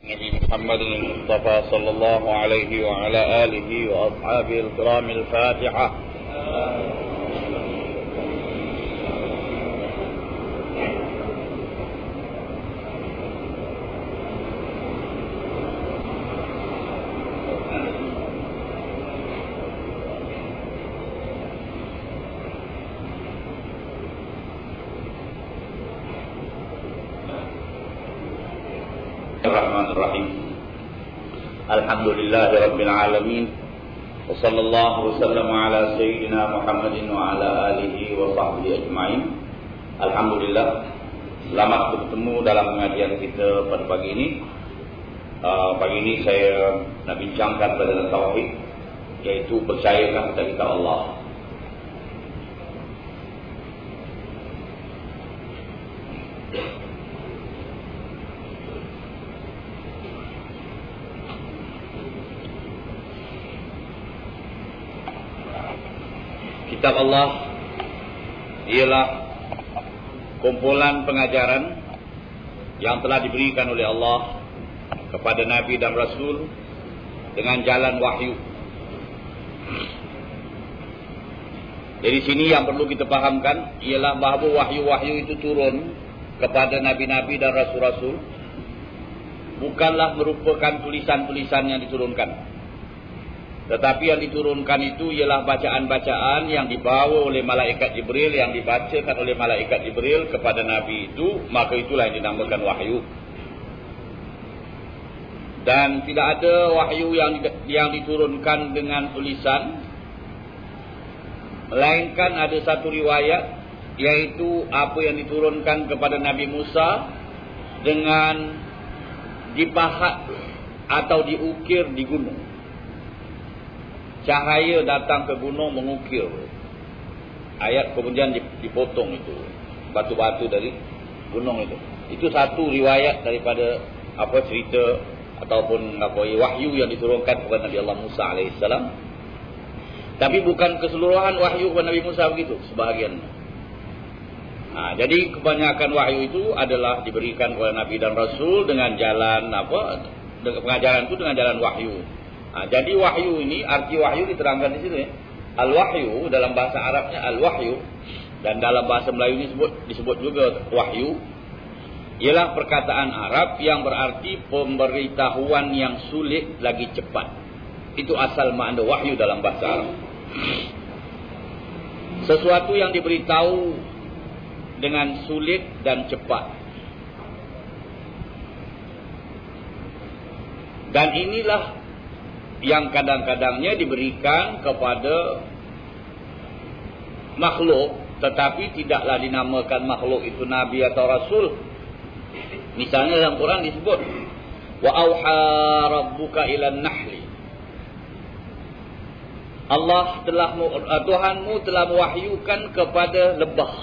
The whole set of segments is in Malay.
نبي محمد المصطفى صلى الله عليه وعلى آله وأصحابه الكرام الفاتحة. Bismillahirrahmanirrahim. Alhamdulillahi rabbil alamin. Wa sallallahu wasallam ala sayyidina Muhammadin wa ala alihi wa sahbihi ajma'in. Alhamdulillah, selamat bertemu dalam pengajian kita pada pagi ini. Pagi ini saya nak bincangkan pada tauhid, iaitu percayakah kita Allah. Kitab Allah ialah kumpulan pengajaran yang telah diberikan oleh Allah kepada Nabi dan Rasul dengan jalan wahyu. Dari sini yang perlu kita fahamkan ialah bahawa wahyu-wahyu itu turun kepada Nabi-Nabi dan Rasul-Rasul bukanlah merupakan tulisan-tulisan yang diturunkan. Tetapi yang diturunkan itu ialah bacaan-bacaan yang dibawa oleh malaikat Jibril, yang dibacakan oleh malaikat Jibril kepada Nabi itu, maka itulah yang dinamakan wahyu. Dan tidak ada wahyu yang diturunkan dengan tulisan, melainkan ada satu riwayat, iaitu apa yang diturunkan kepada Nabi Musa dengan dipahat atau diukir di gunung. Cahaya datang ke gunung mengukir. Ayat kemudian dipotong itu batu-batu dari gunung itu. Itu satu riwayat daripada cerita ataupun wahyu yang diturunkan kepada Nabi Allah Musa alaihissalam. Tapi bukan keseluruhan wahyu kepada Nabi Musa begitu, sebahagian. Jadi kebanyakan wahyu itu adalah diberikan kepada Nabi dan Rasul dengan jalan pengajaran itu dengan jalan wahyu. Jadi wahyu ini, arti wahyu diterangkan di situ ya. Al-wahyu dalam bahasa Arabnya al-wahyu, dan dalam bahasa Melayu ini disebut juga wahyu, ialah perkataan Arab yang berarti pemberitahuan yang sulit lagi cepat. Itu asal makna wahyu dalam bahasa Arab. Sesuatu yang diberitahu dengan sulit dan cepat. Dan inilah yang kadang-kadangnya diberikan kepada makhluk, tetapi tidaklah dinamakan makhluk itu Nabi atau Rasul. Misalnya dalam Quran disebut, wa auha rabbuka ilan nahli. Tuhanmu telah mewahyukan kepada lebah.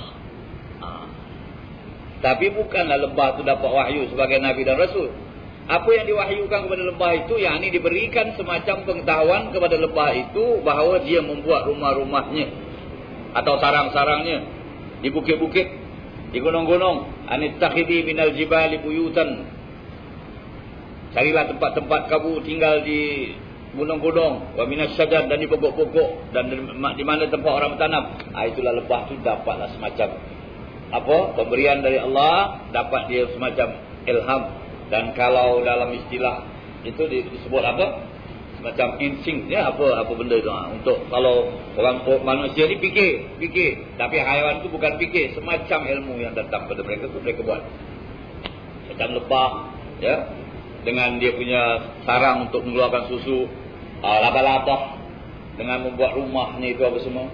Tapi bukanlah lebah itu dapat wahyu sebagai Nabi dan Rasul. Apa yang diwahyukan kepada lebah itu, yakni diberikan semacam pengetahuan kepada lebah itu bahawa dia membuat rumah-rumahnya atau sarang-sarangnya di bukit-bukit, di gunung-gunung. Anittakhidhi minal jibali buyutan. Carilah tempat-tempat kamu tinggal di gunung-gunung, wa minas syajar, dan di pokok-pokok, dan di mana tempat orang bertanam. Itulah lebah itu dapatlah semacam pemberian dari Allah, dapat dia semacam ilham. Dan kalau dalam istilah itu disebut semacam insting ya, apa benda itu. Untuk kalau orang manusia ni fikir, tapi haiwan itu bukan fikir, semacam ilmu yang datang pada mereka tu mereka buat. Macam lebah ya, dengan dia punya sarang untuk mengeluarkan susu, laba-laba dengan membuat rumahnya itu apa semua.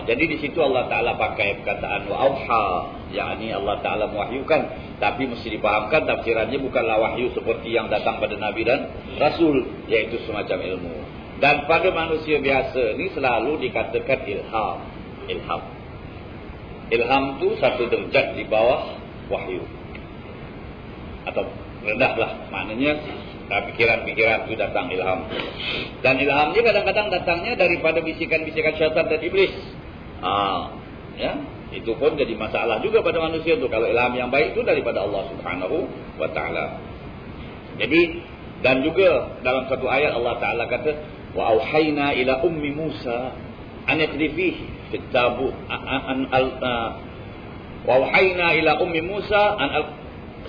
Jadi di situ Allah Taala pakai perkataan wa auha, yakni Allah Taala mewahyukan. Tapi mesti dipahamkan tafsirannya bukanlah wahyu seperti yang datang pada Nabi dan Rasul, iaitu semacam ilmu. Dan pada manusia biasa ni selalu dikatakan ilham. Ilham tu satu derajat di bawah wahyu, atau rendahlah, maknanya pikiran-pikiran itu datang ilham. Dan ilhamnya kadang-kadang datangnya daripada bisikan-bisikan syaitan dan iblis. Ya, itu pun jadi masalah juga pada manusia itu. Kalau ilham yang baik itu daripada Allah Subhanahu wa taala. Jadi dan juga dalam satu ayat Allah Taala kata wa auhayna ila ummi Musa an yaqdhifihi fit tabut wa auhayna ila ummi Musa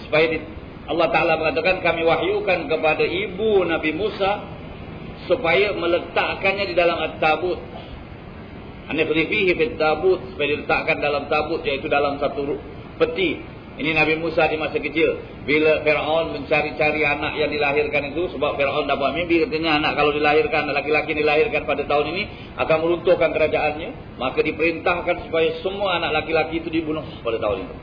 supaya Allah Taala mengatakan kami wahyukan kepada ibu Nabi Musa supaya meletakkannya di dalam at-tabut. An yaqdhifihi fit tabut, supaya diletakkan dalam tabut, iaitu dalam satu peti. Ini Nabi Musa di masa kecil. Bila Fir'aun mencari-cari anak yang dilahirkan itu, sebab Fir'aun dapat mimpi, katanya anak kalau dilahirkan, laki-laki dilahirkan pada tahun ini akan meruntuhkan kerajaannya. Maka diperintahkan supaya semua anak laki-laki itu dibunuh pada tahun itu.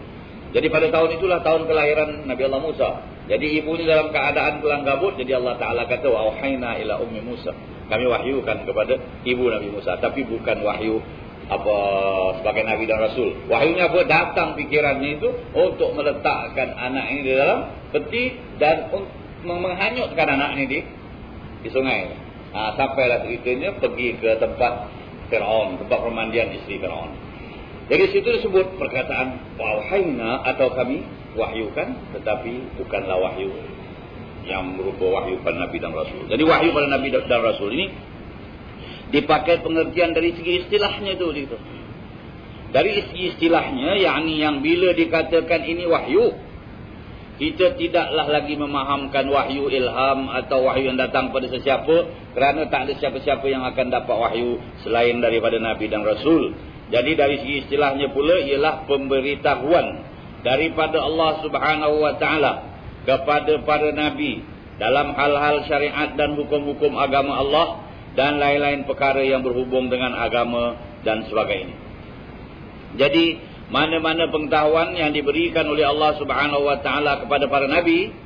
Jadi pada tahun itulah tahun kelahiran Nabi Allah Musa. Jadi ibunya dalam keadaan kelang kabut. Jadi Allah Ta'ala kata wa auhayna ila ummi Musa. Kami wahyukan kepada ibu Nabi Musa. Tapi bukan wahyu sebagai Nabi dan Rasul. Wahyunya apa? Datang pikirannya itu untuk meletakkan anak ini di dalam peti dan menghanyutkan anak ini di sungai. Sampailah ceritanya pergi ke tempat Fir'aun, tempat permandian isteri Fir'aun. Jadi situ disebut perkataan wahayna atau kami wahyukan, tetapi bukanlah wahyu yang berupa wahyu pada Nabi dan Rasul. Jadi wahyu pada Nabi dan Rasul ini dipakai pengertian dari segi istilahnya itu gitu. Dari segi istilahnya, yakni yang bila dikatakan ini wahyu, kita tidaklah lagi memahamkan wahyu ilham atau wahyu yang datang pada sesiapa, kerana tak ada siapa-siapa yang akan dapat wahyu selain daripada Nabi dan Rasul. Jadi dari segi istilahnya pula ialah pemberitahuan daripada Allah Subhanahu wa taala kepada para nabi dalam hal-hal syariat dan hukum-hukum agama Allah dan lain-lain perkara yang berhubung dengan agama dan sebagainya. Jadi mana-mana pengetahuan yang diberikan oleh Allah Subhanahu wa taala kepada para nabi,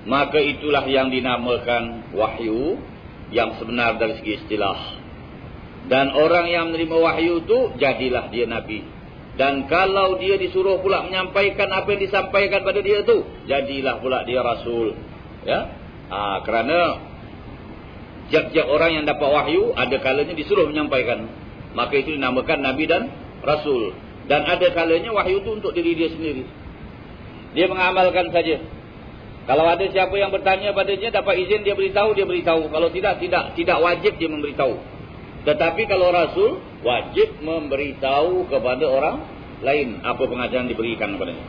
maka itulah yang dinamakan wahyu yang sebenar dari segi istilah. Dan orang yang menerima wahyu itu jadilah dia nabi. Dan kalau dia disuruh pula menyampaikan apa yang disampaikan pada dia tu, jadilah pula dia rasul. Ya. Kerana tiap-tiap orang yang dapat wahyu ada kalanya disuruh menyampaikan. Maka itu dinamakan nabi dan rasul. Dan ada kalanya wahyu itu untuk diri dia sendiri. Dia mengamalkan saja. Kalau ada siapa yang bertanya padanya, dapat izin dia beritahu, dia beritahu. Kalau tidak wajib dia memberitahu. Tetapi kalau rasul wajib memberitahu kepada orang lain apa pengajaran diberikan kepadanya.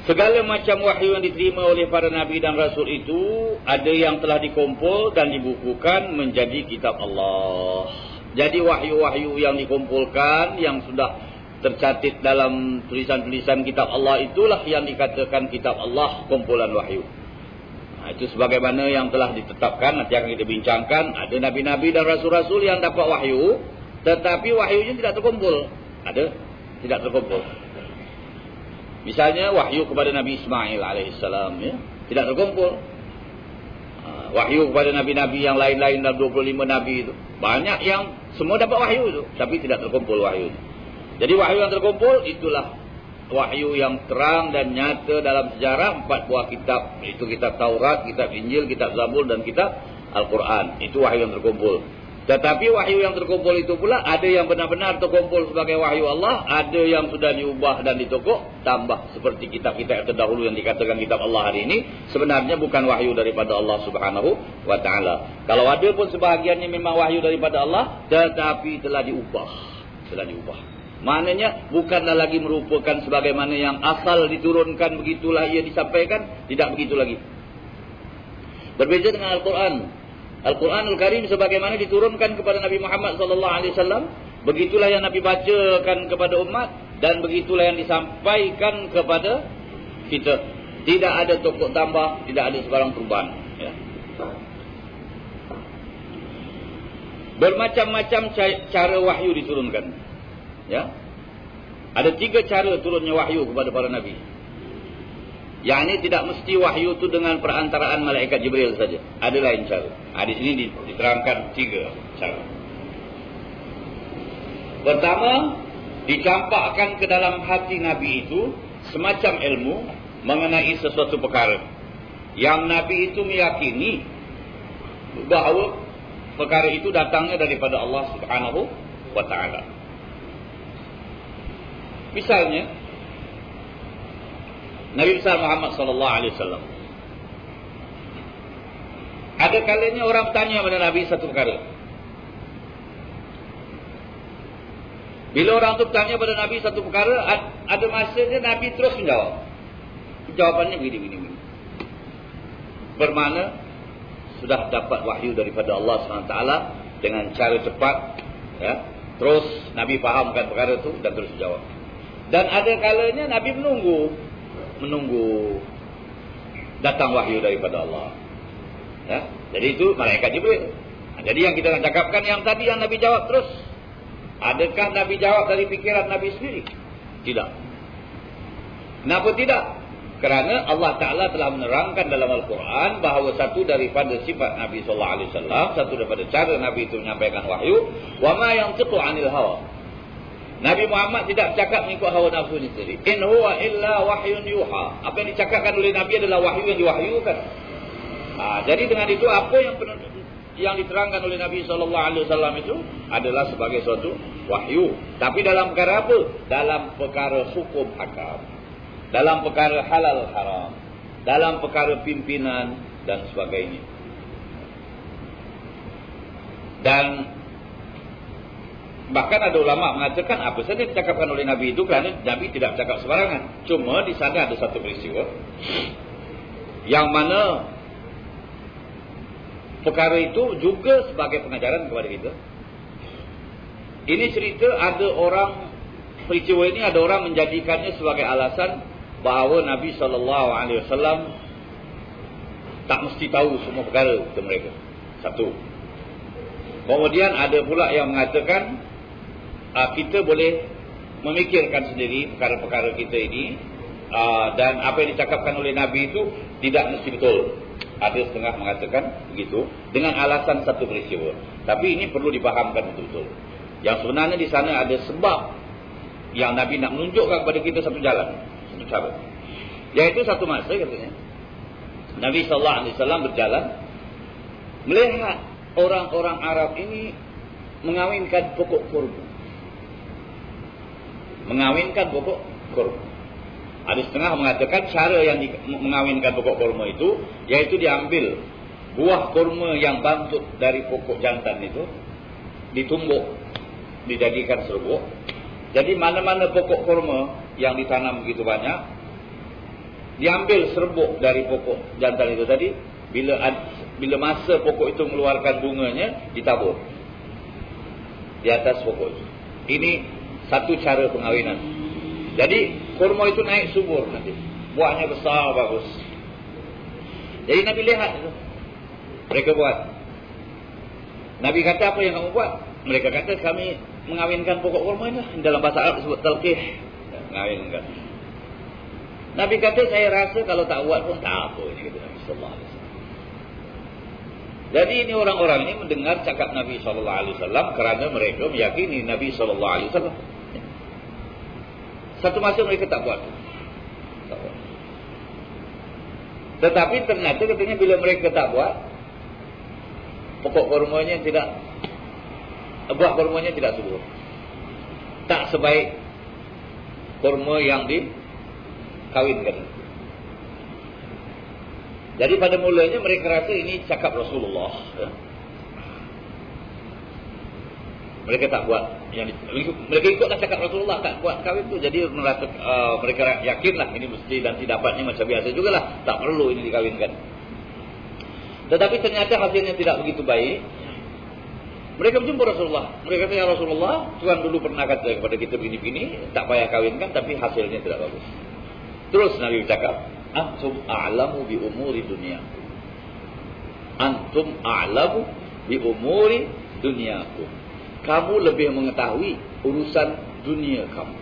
Segala macam wahyu yang diterima oleh para nabi dan rasul itu ada yang telah dikumpul dan dibukukan menjadi kitab Allah. Jadi wahyu-wahyu yang dikumpulkan, yang sudah tercatat dalam tulisan-tulisan kitab Allah, itulah yang dikatakan kitab Allah, kumpulan wahyu. Itu sebagaimana yang telah ditetapkan, nanti akan kita bincangkan. Ada nabi-nabi dan rasul-rasul yang dapat wahyu, tetapi wahyunya tidak terkumpul. Ada, tidak terkumpul. Misalnya wahyu kepada Nabi Ismail alaihissalam, ya, tidak terkumpul. Wahyu kepada nabi-nabi yang lain-lain dan 25 nabi itu, banyak yang semua dapat wahyu itu, tapi tidak terkumpul wahyu itu. Jadi wahyu yang terkumpul itulah wahyu yang terang dan nyata dalam sejarah 4 buah kitab, itu kitab Taurat, kitab Injil, kitab Zabur dan kitab Al-Quran. Itu wahyu yang terkumpul. Tetapi wahyu yang terkumpul itu pula ada yang benar-benar terkumpul sebagai wahyu Allah, ada yang sudah diubah dan ditokok tambah, seperti kitab-kitab yang terdahulu yang dikatakan kitab Allah hari ini sebenarnya bukan wahyu daripada Allah Subhanahu wa taala. Kalau ada pun sebahagiannya memang wahyu daripada Allah, tetapi telah diubah. Maknanya bukanlah lagi merupakan sebagaimana yang asal diturunkan, begitulah ia disampaikan. Tidak begitu lagi. Berbeza dengan Al-Quran. Al-Quranul Karim sebagaimana diturunkan kepada Nabi Muhammad SAW, begitulah yang Nabi bacakan kepada umat, dan begitulah yang disampaikan kepada kita. Tidak ada tokok tambah, tidak ada sebarang perubahan. Ya. Bermacam-macam cara wahyu diturunkan. Ya, ada 3 cara turunnya wahyu kepada para nabi. Yang ini tidak mesti wahyu itu dengan perantaraan malaikat Jibril saja. Ada lain cara. Di sini diterangkan 3 cara. Pertama, dicampakkan ke dalam hati nabi itu semacam ilmu mengenai sesuatu perkara yang nabi itu meyakini bahawa perkara itu datangnya daripada Allah Subhanahu wa taala. Misalnya, Nabi besar Muhammad sallallahu alaihi wasallam. Ada kalanya orang bertanya kepada Nabi satu perkara. Bila orang tu bertanya kepada Nabi satu perkara, ada masanya Nabi terus menjawab. Jawapannya begini. Bermakna sudah dapat wahyu daripada Allah SWT dengan cara cepat, ya. Terus Nabi fahamkan perkara itu dan terus menjawab. Dan ada kalanya Nabi menunggu datang wahyu daripada Allah. Ya. Jadi itu malaikat Jibril. Jadi yang kita nak cakapkan yang tadi yang Nabi jawab terus. Adakah Nabi jawab dari fikiran Nabi sendiri? Tidak. Kenapa tidak? Kerana Allah Ta'ala telah menerangkan dalam Al-Quran bahawa satu daripada sifat Nabi SAW, satu daripada cara Nabi itu menyampaikan wahyu, وَمَا يَنْتِقُ عَنِ الْهَوَى. Nabi Muhammad tidak bercakap mengikut hawa nafsu sendiri. إِنْ هُوَ إِلَّا وَحْيٌ يُوحَى. Apa yang dicakapkan oleh Nabi adalah wahyu yang diwahyukan. Jadi dengan itu apa yang diterangkan oleh Nabi SAW itu adalah sebagai suatu wahyu. Tapi dalam perkara apa? Dalam perkara hukum hakam. Dalam perkara halal haram, dalam perkara pimpinan dan sebagainya. Dan bahkan ada ulama mengatakan apa saja dicakapkan oleh Nabi itu kerana Nabi tidak bercakap sembarangan. Cuma di sana ada satu peristiwa yang mana perkara itu juga sebagai pengajaran kepada kita. Ini cerita peristiwa ini ada orang menjadikannya sebagai alasan bahawa Nabi SAW tak mesti tahu semua perkara tentang mereka. Satu. Kemudian ada pula yang mengatakan kita boleh memikirkan sendiri perkara-perkara kita ini, dan apa yang dicakapkan oleh Nabi itu tidak mesti betul. Ada setengah mengatakan begitu dengan alasan satu peristiwa. Tapi ini perlu dipahamkan betul-betul. Yang sebenarnya di sana ada sebab yang Nabi nak menunjukkan kepada kita satu jalan, satu cara. Yaitu satu masa katanya Nabi SAW berjalan melihat orang-orang Arab ini mengawinkan pokok kurma. Ada setengah mengatakan cara yang mengawinkan pokok kurma itu yaitu diambil buah kurma yang bangkit dari pokok jantan itu, ditumbuk, dijadikan serbuk. Jadi mana-mana pokok kurma yang ditanam begitu banyak, diambil serbuk dari pokok jantan itu tadi. Bila masa pokok itu mengeluarkan bunganya, ditabur di atas pokok itu. Ini satu cara pengawinan. Jadi kurma itu naik subur nanti, buahnya besar bagus. Jadi Nabi lihat itu, mereka buat. Nabi kata, apa yang kamu buat? Mereka kata, kami mengawinkan pokok kurma ini. Dalam bahasa Arab disebut talqih, mengawinkan. Nabi kata, saya rasa kalau tak buat pun tak apa. Ini kata Nabi sallallahu alaihi wasallam. Jadi ini orang-orang ini mendengar cakap Nabi sallallahu alaihi wasallam kerana mereka meyakini Nabi sallallahu alaihi wasallam. Satu masa mereka tak buat. Tetapi ternyata katanya bila mereka tak buat, pokok kurmanya tidak, buah kurmanya tidak subur. Tak sebaik kurma yang dikawinkan. Jadi pada mulanya mereka rasa ini cakap Rasulullah, ya. Mereka tak buat mereka ikutlah cakap Rasulullah, tak buat kahwin tu. Jadi merasa mereka yakinlah ini mesti dan dapatnya macam biasa jugalah, tak perlu ini dikawinkan. Tetapi ternyata hasilnya tidak begitu baik. Mereka berjumpa Rasulullah. Mereka kata, ya Rasulullah, Tuhan dulu pernah kata kepada kita begini-begini, tak payah kawinkan, tapi hasilnya tidak bagus. Terus Nabi bercakap, antum a'lamu bi umuri dunyakum. Antum a'lamu bi umuri dunyakum. Kamu lebih mengetahui urusan dunia kamu.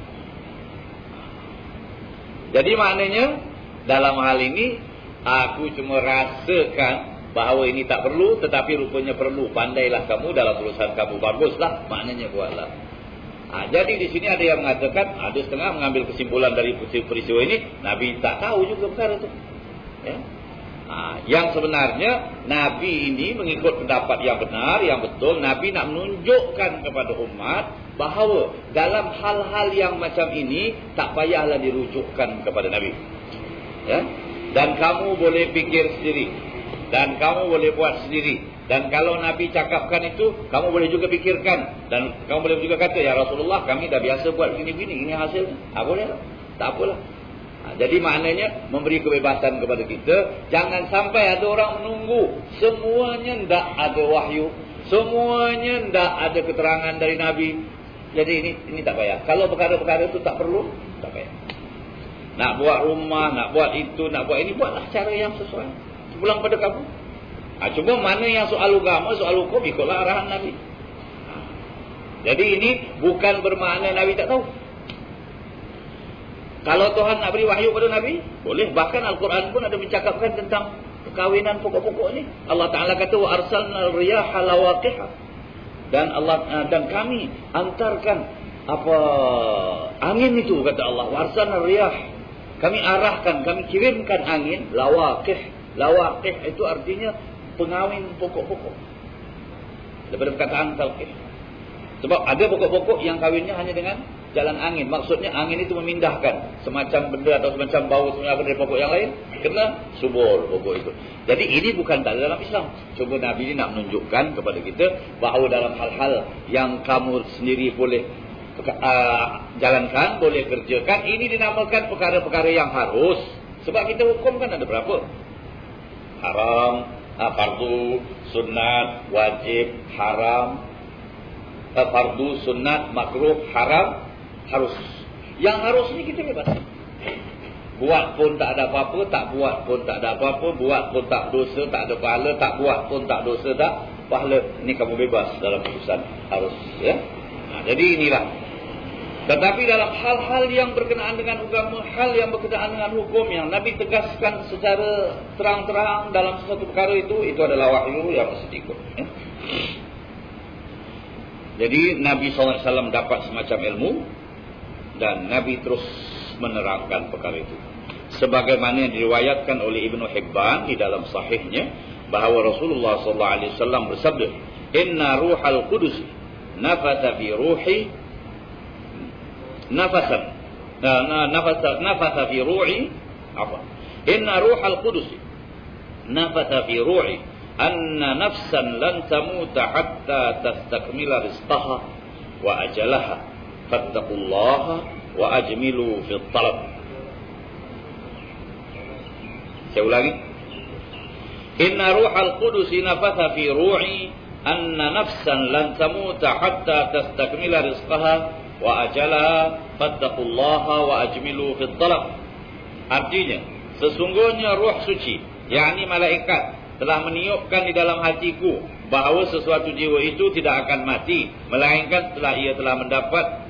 Jadi maknanya dalam hal ini aku cuma rasakan bahawa ini tak perlu, tetapi rupanya perlu. Pandailah kamu dalam urusan kamu, baguslah, maknanya buatlah. Jadi di sini ada yang mengatakan, ada setengah mengambil kesimpulan dari peristiwa ini, Nabi tak tahu juga perkara itu. Ya. Yang sebenarnya Nabi ini mengikut pendapat yang benar, yang betul. Nabi nak menunjukkan kepada umat bahawa dalam hal-hal yang macam ini tak payahlah dirujukkan kepada Nabi. Ya. Dan kamu boleh fikir sendiri. Dan kamu boleh buat sendiri. Dan kalau Nabi cakapkan itu, kamu boleh juga fikirkan. Dan kamu boleh juga kata, ya Rasulullah, kami dah biasa buat begini-begini. Ini hasilnya. Boleh lah. Tak apalah. Jadi maknanya memberi kebebasan kepada kita. Jangan sampai ada orang menunggu. Semuanya tidak ada wahyu. Semuanya tidak ada keterangan dari Nabi. Jadi ini tak payah. Kalau perkara-perkara itu tak perlu, tak payah. Nak buat rumah, nak buat itu, nak buat ini, buatlah cara yang sesuai. Pulang pada kamu. Cuma mana yang soal agama, soal hukum, ikutlah arahan Nabi. Jadi ini bukan bermakna Nabi tak tahu. Kalau Tuhan nak beri wahyu pada Nabi, boleh. Bahkan Al-Quran pun ada mencakapkan tentang perkahwinan pokok-pokok ni. Allah Ta'ala kata, wa arsalna riyaha lawaqiha. Dan kami antarkan angin itu, kata Allah. Wa arsalna riyah. Kami arahkan, kami kirimkan angin lawaqih. Lawaqih itu artinya pengawin pokok-pokok. Daripada perkataan talqih. Sebab ada pokok-pokok yang kawinnya hanya dengan jalan angin. Maksudnya angin itu memindahkan semacam benda atau semacam bau semacam dari pokok yang lain kena subur pokok itu. Jadi ini bukan tak dalam Islam. Cuma Nabi ini nak menunjukkan kepada kita bahawa dalam hal-hal yang kamu sendiri boleh jalankan, boleh kerjakan, ini dinamakan perkara-perkara yang harus. Sebab kita hukum kan ada berapa? Haram, fardu, sunat, wajib, haram, fardu, sunat, makruh, haram, harus. Yang harus ni kita bebas. Buat pun tak ada apa-apa, tak buat pun tak ada apa-apa, buat pun tak dosa, tak ada pahala, tak buat pun tak dosa, tak pahala. Ini kamu bebas dalam urusan harus, ya. Jadi inilah. Tetapi dalam hal-hal yang berkenaan dengan agama, hal yang berkenaan dengan hukum yang Nabi tegaskan secara terang-terang dalam sesuatu perkara itu adalah wahyu yang mesti ikut. Ya. Jadi Nabi SAW dapat semacam ilmu dan Nabi terus menerangkan perkara itu. Sebagaimana yang diriwayatkan oleh Ibnu Hibban di dalam sahihnya bahawa Rasulullah SAW bersabda, "Inna ruhal qudus nafatha fi ruhi nafatha fi ruhi inna ruhal qudus nafatha fi ruhi anna nafsan lan tamuta hatta tastakmila rizqaha wa ajalaha fattaqullaha wa ajmilu fi talab." Saya ulangi. Inna ruhal qudus nafatha fi ruhi anna nafsan lan tamuta hatta tastakmila rizqaha wa ajalaha fattaqullaha wa ajmilu fi talab. Artinya, sesungguhnya ruh suci, yakni malaikat, telah meniupkan di dalam hatiku bahawa sesuatu jiwa itu tidak akan mati melainkan setelah ia telah mendapat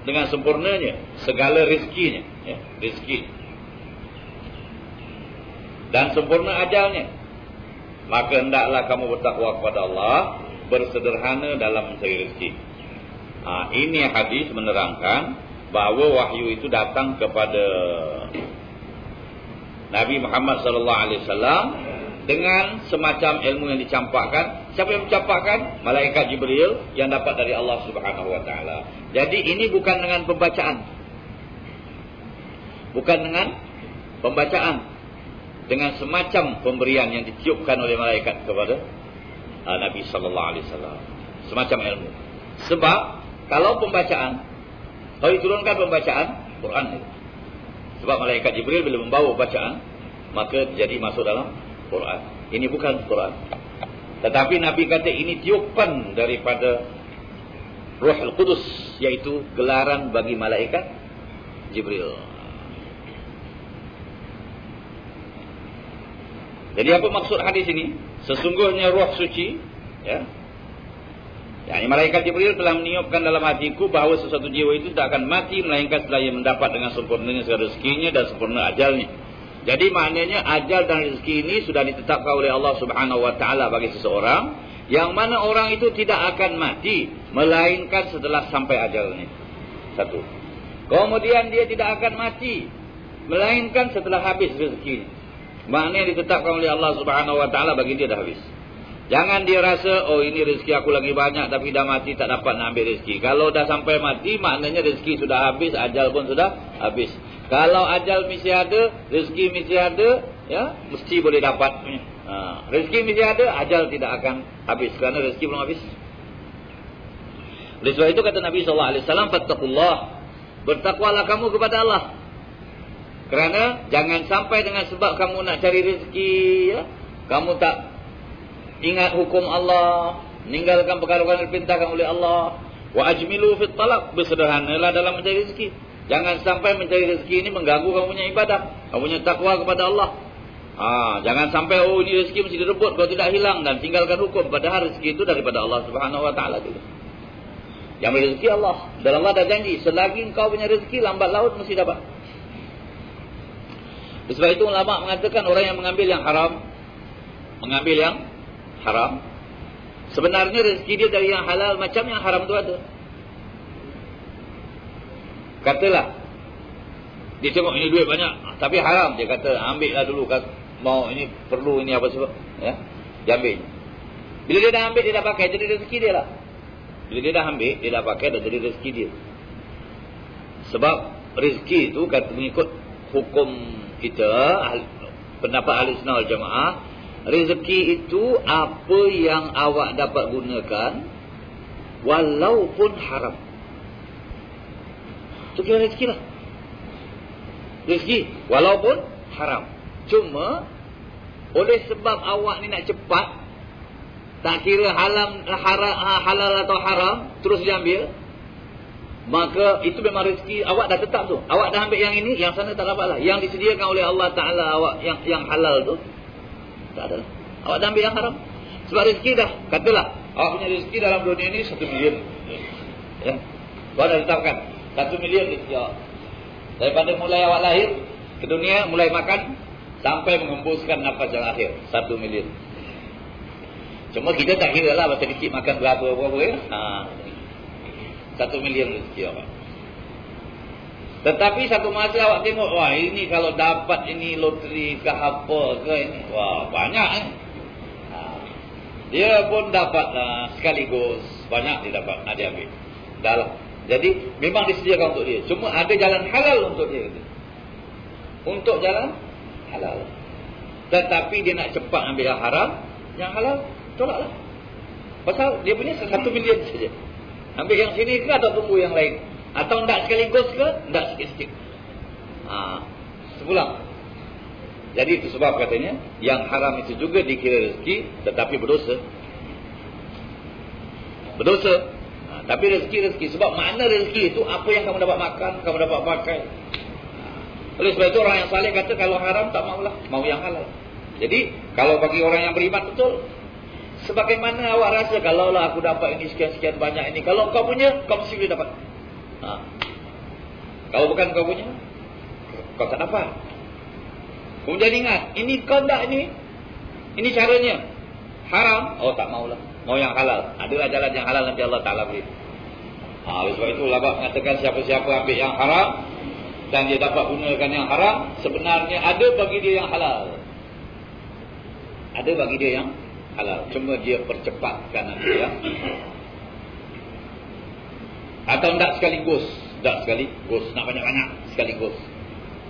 dengan sempurnanya segala rezekinya, ya, rezeki dan sempurna ajalnya. Maka hendaklah kamu bertakwa kepada Allah, bersederhana dalam mencari rezeki. Ini hadis menerangkan bahawa wahyu itu datang kepada Nabi Muhammad SAW dengan semacam ilmu yang dicampakkan. Siapa yang mencampakkan? Malaikat Jibril yang dapat dari Allah Subhanahu Wa Taala. Jadi ini bukan dengan pembacaan, bukan dengan pembacaan, dengan semacam pemberian yang ditiupkan oleh malaikat kepada Nabi Sallallahu Alaihi Wasallam, semacam ilmu. Sebab kalau pembacaan, kalau diturunkan pembacaan Quran itu. Sebab malaikat Jibril bila membawa bacaan, maka jadi masuk dalam Quran. Ini bukan Quran. Tetapi Nabi kata ini tiupan daripada Ruhul Qudus, yaitu gelaran bagi malaikat Jibril. Jadi apa maksud hadis ini? Sesungguhnya ruh suci, ya. Yani malaikat Jibril telah meniupkan dalam hatiku bahawa sesuatu jiwa itu tak akan mati melainkan setelah ia mendapat dengan sempurnanya segala rezekinya dan sempurna ajalnya. Jadi maknanya ajal dan rezeki ini sudah ditetapkan oleh Allah Subhanahu Wa Taala bagi seseorang, yang mana orang itu tidak akan mati melainkan setelah sampai ajalnya. Satu. Kemudian dia tidak akan mati melainkan setelah habis rezekinya. Maknanya ditetapkan oleh Allah Subhanahu Wa Taala bagi dia dah habis. Jangan dia rasa, oh ini rezeki aku lagi banyak tapi dah mati tak dapat nak ambil rezeki. Kalau dah sampai mati, maknanya rezeki sudah habis, ajal pun sudah habis. Kalau ajal mesti ada, rezeki mesti ada, ya, mesti boleh dapat. Rezeki mesti ada, ajal tidak akan habis kerana rezeki belum habis. Oleh sebab itu kata Nabi SAW, fattaqullah, bertakwalah kamu kepada Allah. Kerana jangan sampai dengan sebab kamu nak cari rezeki, ya, kamu tak ingat hukum Allah, meninggalkan perkara-perkara yang diperintahkan oleh Allah. Wa ajmilu fit talab, bersederhanalah dalam mencari rezeki. Jangan sampai mencari rezeki ini mengganggu kamu punya ibadah, kamu punya takwa kepada Allah. Jangan sampai ini rezeki mesti direbut, kalau tidak hilang, dan tinggalkan hukum, padahal rezeki itu daripada Allah Subhanahu Wa Taala juga. Yang beri rezeki Allah, dan Allah dah janji, selagi kau punya rezeki, lambat laut mesti dapat. Sebab itu ulama mengatakan orang yang mengambil yang haram, sebenarnya rezeki dia dari yang halal macam yang haram itu ada. Katalah dia tengok ini duit banyak tapi haram, dia kata ambil lah dulu, mau ini perlu ini apa sebab, ya, dia ambil. Bila dia dah ambil, dia dah pakai, jadi rezeki dia lah. Bila dia dah ambil, dia dah pakai, dah jadi rezeki dia. Sebab rezeki itu kata mengikut hukum kita, pendapat ahli sunnah wal jamaah, rezeki itu apa yang awak dapat gunakan walaupun haram. Itu kira rezeki lah. Rezeki walaupun haram. Cuma oleh sebab awak ni nak cepat, tak kira halal atau haram, terus diambil, maka itu memang rezeki awak dah tetap tu. Awak dah ambil yang ini, yang sana tak dapat lah. Yang disediakan oleh Allah Ta'ala awak yang halal tu tak ada. Awak dah ambil yang haram. Sebab rezeki dah, katalah awak punya rezeki dalam dunia ni 1 million, ya, awak dah letakkan 1 million rezeki awak. Daripada mulai awak lahir ke dunia, mulai makan sampai mengembuskan nafas yang akhir, 1 million. Cuma kita tak kira lah masa kecil makan berapa ya. 1 million rezeki awak. Tetapi satu masa awak tengok, wah ini kalau dapat ini loteri ke apa ke ini, wah banyak dia pun dapat sekaligus, banyak dia dapat, dia ambil. Dah lah. Jadi memang disediakan untuk dia. Cuma ada jalan halal untuk dia. Untuk jalan halal. Tetapi dia nak cepat ambil yang haram, yang halal tolaklah. Pasal dia punya 1 million saja. Ambil yang sini ke atau tunggu yang lain? Atau tak sekaligus ke? Tak sikit-sikit. Sepulang. Jadi itu sebab katanya yang haram itu juga dikira rezeki, tetapi berdosa. Berdosa. Tapi rezeki. Sebab makna rezeki itu apa yang kamu dapat makan, kamu dapat pakai. Oleh sebab itu orang yang saleh kata kalau haram tak maulah, mau yang halal. Jadi kalau bagi orang yang beriman betul, sebagaimana awak rasa kalaulah aku dapat ini sekian-sekian banyak ini, kalau kau punya, kau mesti boleh dapat. Kalau bukan kau punya, kau tak dapat. Kemudian ingat, ini kau tak ini caranya haram, oh tak maulah, mau yang halal. Adalah jalan yang halal nanti Allah Ta'ala beri. Oleh sebab itu ulama mengatakan siapa-siapa ambil yang haram dan dia dapat gunakan yang haram, sebenarnya ada bagi dia yang halal. Ada bagi dia yang halal, cuma dia percepatkan nanti ya. Atau tak sekaligus, nak banyak-banyak sekaligus.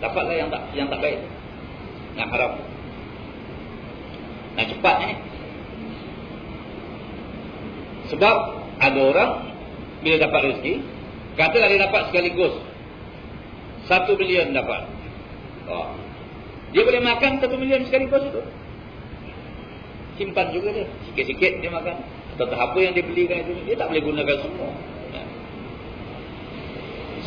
Dapatlah yang tak baik, yang haram. Nak cepat ni. Sebab ada orang bila dapat rezeki, katalah dia dapat sekaligus 1 million dapat. Dia boleh makan 1 million sekaligus itu. Simpan juga dia, sikit-sikit dia makan. Atau apa yang dia belikan itu, dia tak boleh gunakan semua.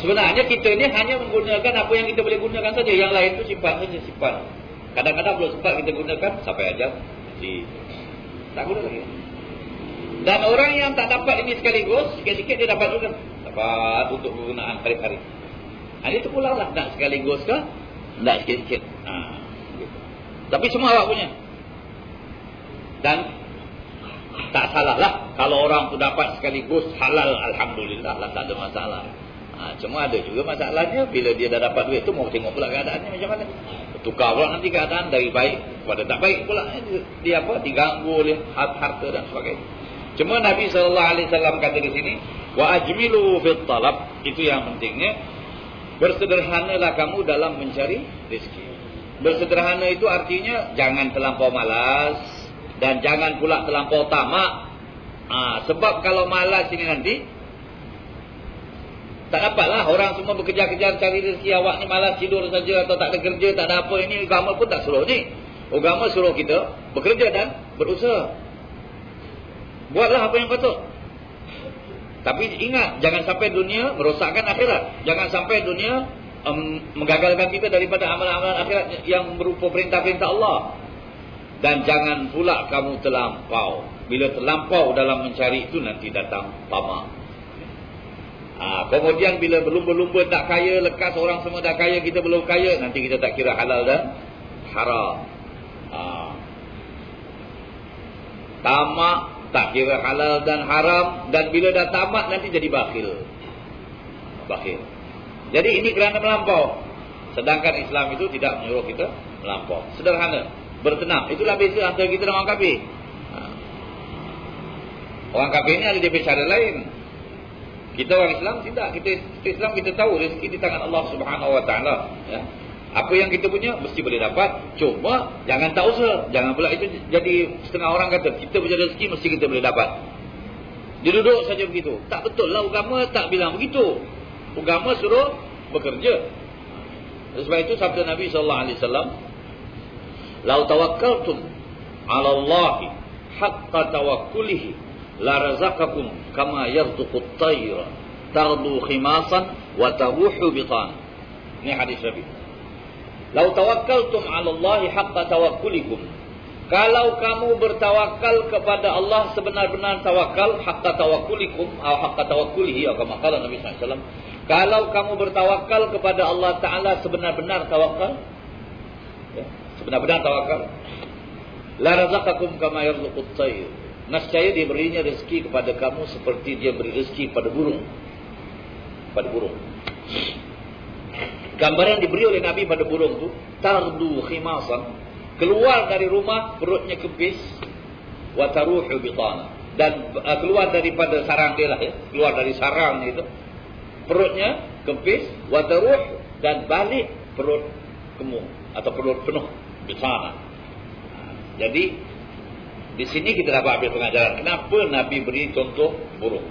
Sebenarnya kita ni hanya menggunakan apa yang kita boleh gunakan saja. Yang lain tu simpan saja, simpan. Kadang-kadang belum sempat kita gunakan sampai ajal, tak guna lagi. Dan orang yang tak dapat ini sekaligus, sikit-sikit dia dapat juga. Dapat untuk penggunaan hari-hari. Ini tu pula lah, nak sekaligus ke, nak sikit-sikit. Gitu. Tapi semua awak punya. Dan tak salah lah kalau orang tu dapat sekaligus halal, alhamdulillah lah, tak ada masalah. Cuma ada juga masalahnya bila dia dah dapat duit tu mau tengok pula keadaannya macam mana. Tukar pula nanti keadaan dari baik kepada tak baik pula. Dia diganggu oleh harta dan sebagainya. Cuma Nabi SAW kata di sini, wa ajmilu fit talab, itu yang pentingnya. Bersederhanalah kamu dalam mencari rezeki. Bersederhana itu artinya jangan terlampau malas dan jangan pula terlampau tamak. Sebab kalau malas ini nanti tak dapatlah. Orang semua bekerja-kejar cari rezeki. Awak ni malas tidur saja atau tak ada kerja, tak ada apa. Ini agama pun tak suruh ni. Agama suruh kita bekerja dan berusaha. Buatlah apa yang patut. Tapi ingat, jangan sampai dunia merosakkan akhirat. Jangan sampai dunia menggagalkan kita daripada amalan-amalan akhirat yang berupa perintah-perintah Allah. Dan jangan pula kamu terlampau. Bila terlampau dalam mencari itu, nanti datang tamak. Kemudian bila berlumba-lumba tak kaya, lekas orang semua dah kaya, kita belum kaya, nanti kita tak kira halal dan haram. Tamak, tak kira halal dan haram, dan bila dah tamat nanti jadi bakhil. Jadi ini kerana melampau. Sedangkan Islam itu tidak menyuruh kita melampau. Sederhana, bertenang. Itulah beza antara kita dengan orang kafir. Orang kafir ini ada dia cara lain. Kita orang Islam tidak. Kita Islam kita tahu rezeki di tangan Allah Subhanahu Wa Taala. Ya. Apa yang kita punya mesti boleh dapat. Cuma jangan tak usaha. Jangan pula itu jadi setengah orang kata kita punya rezeki mesti kita boleh dapat. Dia duduk saja begitu. Tak betul lah, agama tak bilang begitu. Agama suruh bekerja. Sebab itu sabda Nabi sallallahu alaihi wasallam, "Lau tawakkaltum 'ala Allah haqqa tawakkulihi la razaqakum kama yarzuqut tayra taghdu khimasan wa taruhu bitan." Ini hadis Nabi. "Lau tawakkaltum 'ala Allah haqqa tawakkulikum." Kalau kamu bertawakal kepada Allah sebenar-benar tawakal, haqqa tawakkulikum atau haqqa tawakkulihi, atau kama qala Nabi sallallahu alaihi wasallam, kalau kamu bertawakal kepada Allah Taala sebenar-benar tawakal, ya, sebenar-benar tawakal, la razaqakum kama yarzuqut tayr. Nescaya dia berinya rezeki kepada kamu seperti dia beri rezeki pada burung. Pada burung. Gambaran diberi oleh Nabi pada burung tu, tardu khimasan, keluar dari rumah perutnya kempis, wa taruhu bitana, dan keluar daripada sarang dia lah, ya, keluar dari sarang itu perutnya kempis, wa taruh, dan balik perut gemuk atau perut penuh bitana. Jadi di sini kita dapat ambil pengajaran kenapa Nabi beri contoh burung.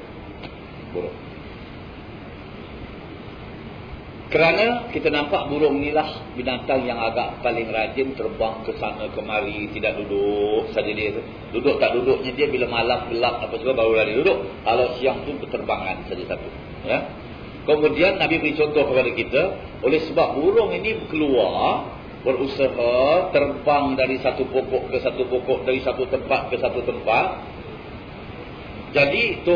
Kerana kita nampak burung inilah binatang yang agak paling rajin terbang ke sana kemari, tidak duduk saja dia tu. Duduk tak duduknya dia bila malam gelap apa semua baru lari duduk. Kalau siang tu berterbangan saja satu. Ya. Kemudian Nabi beri contoh kepada kita, oleh sebab burung ini keluar berusaha terbang dari satu pokok ke satu pokok, dari satu tempat ke satu tempat. Jadi tu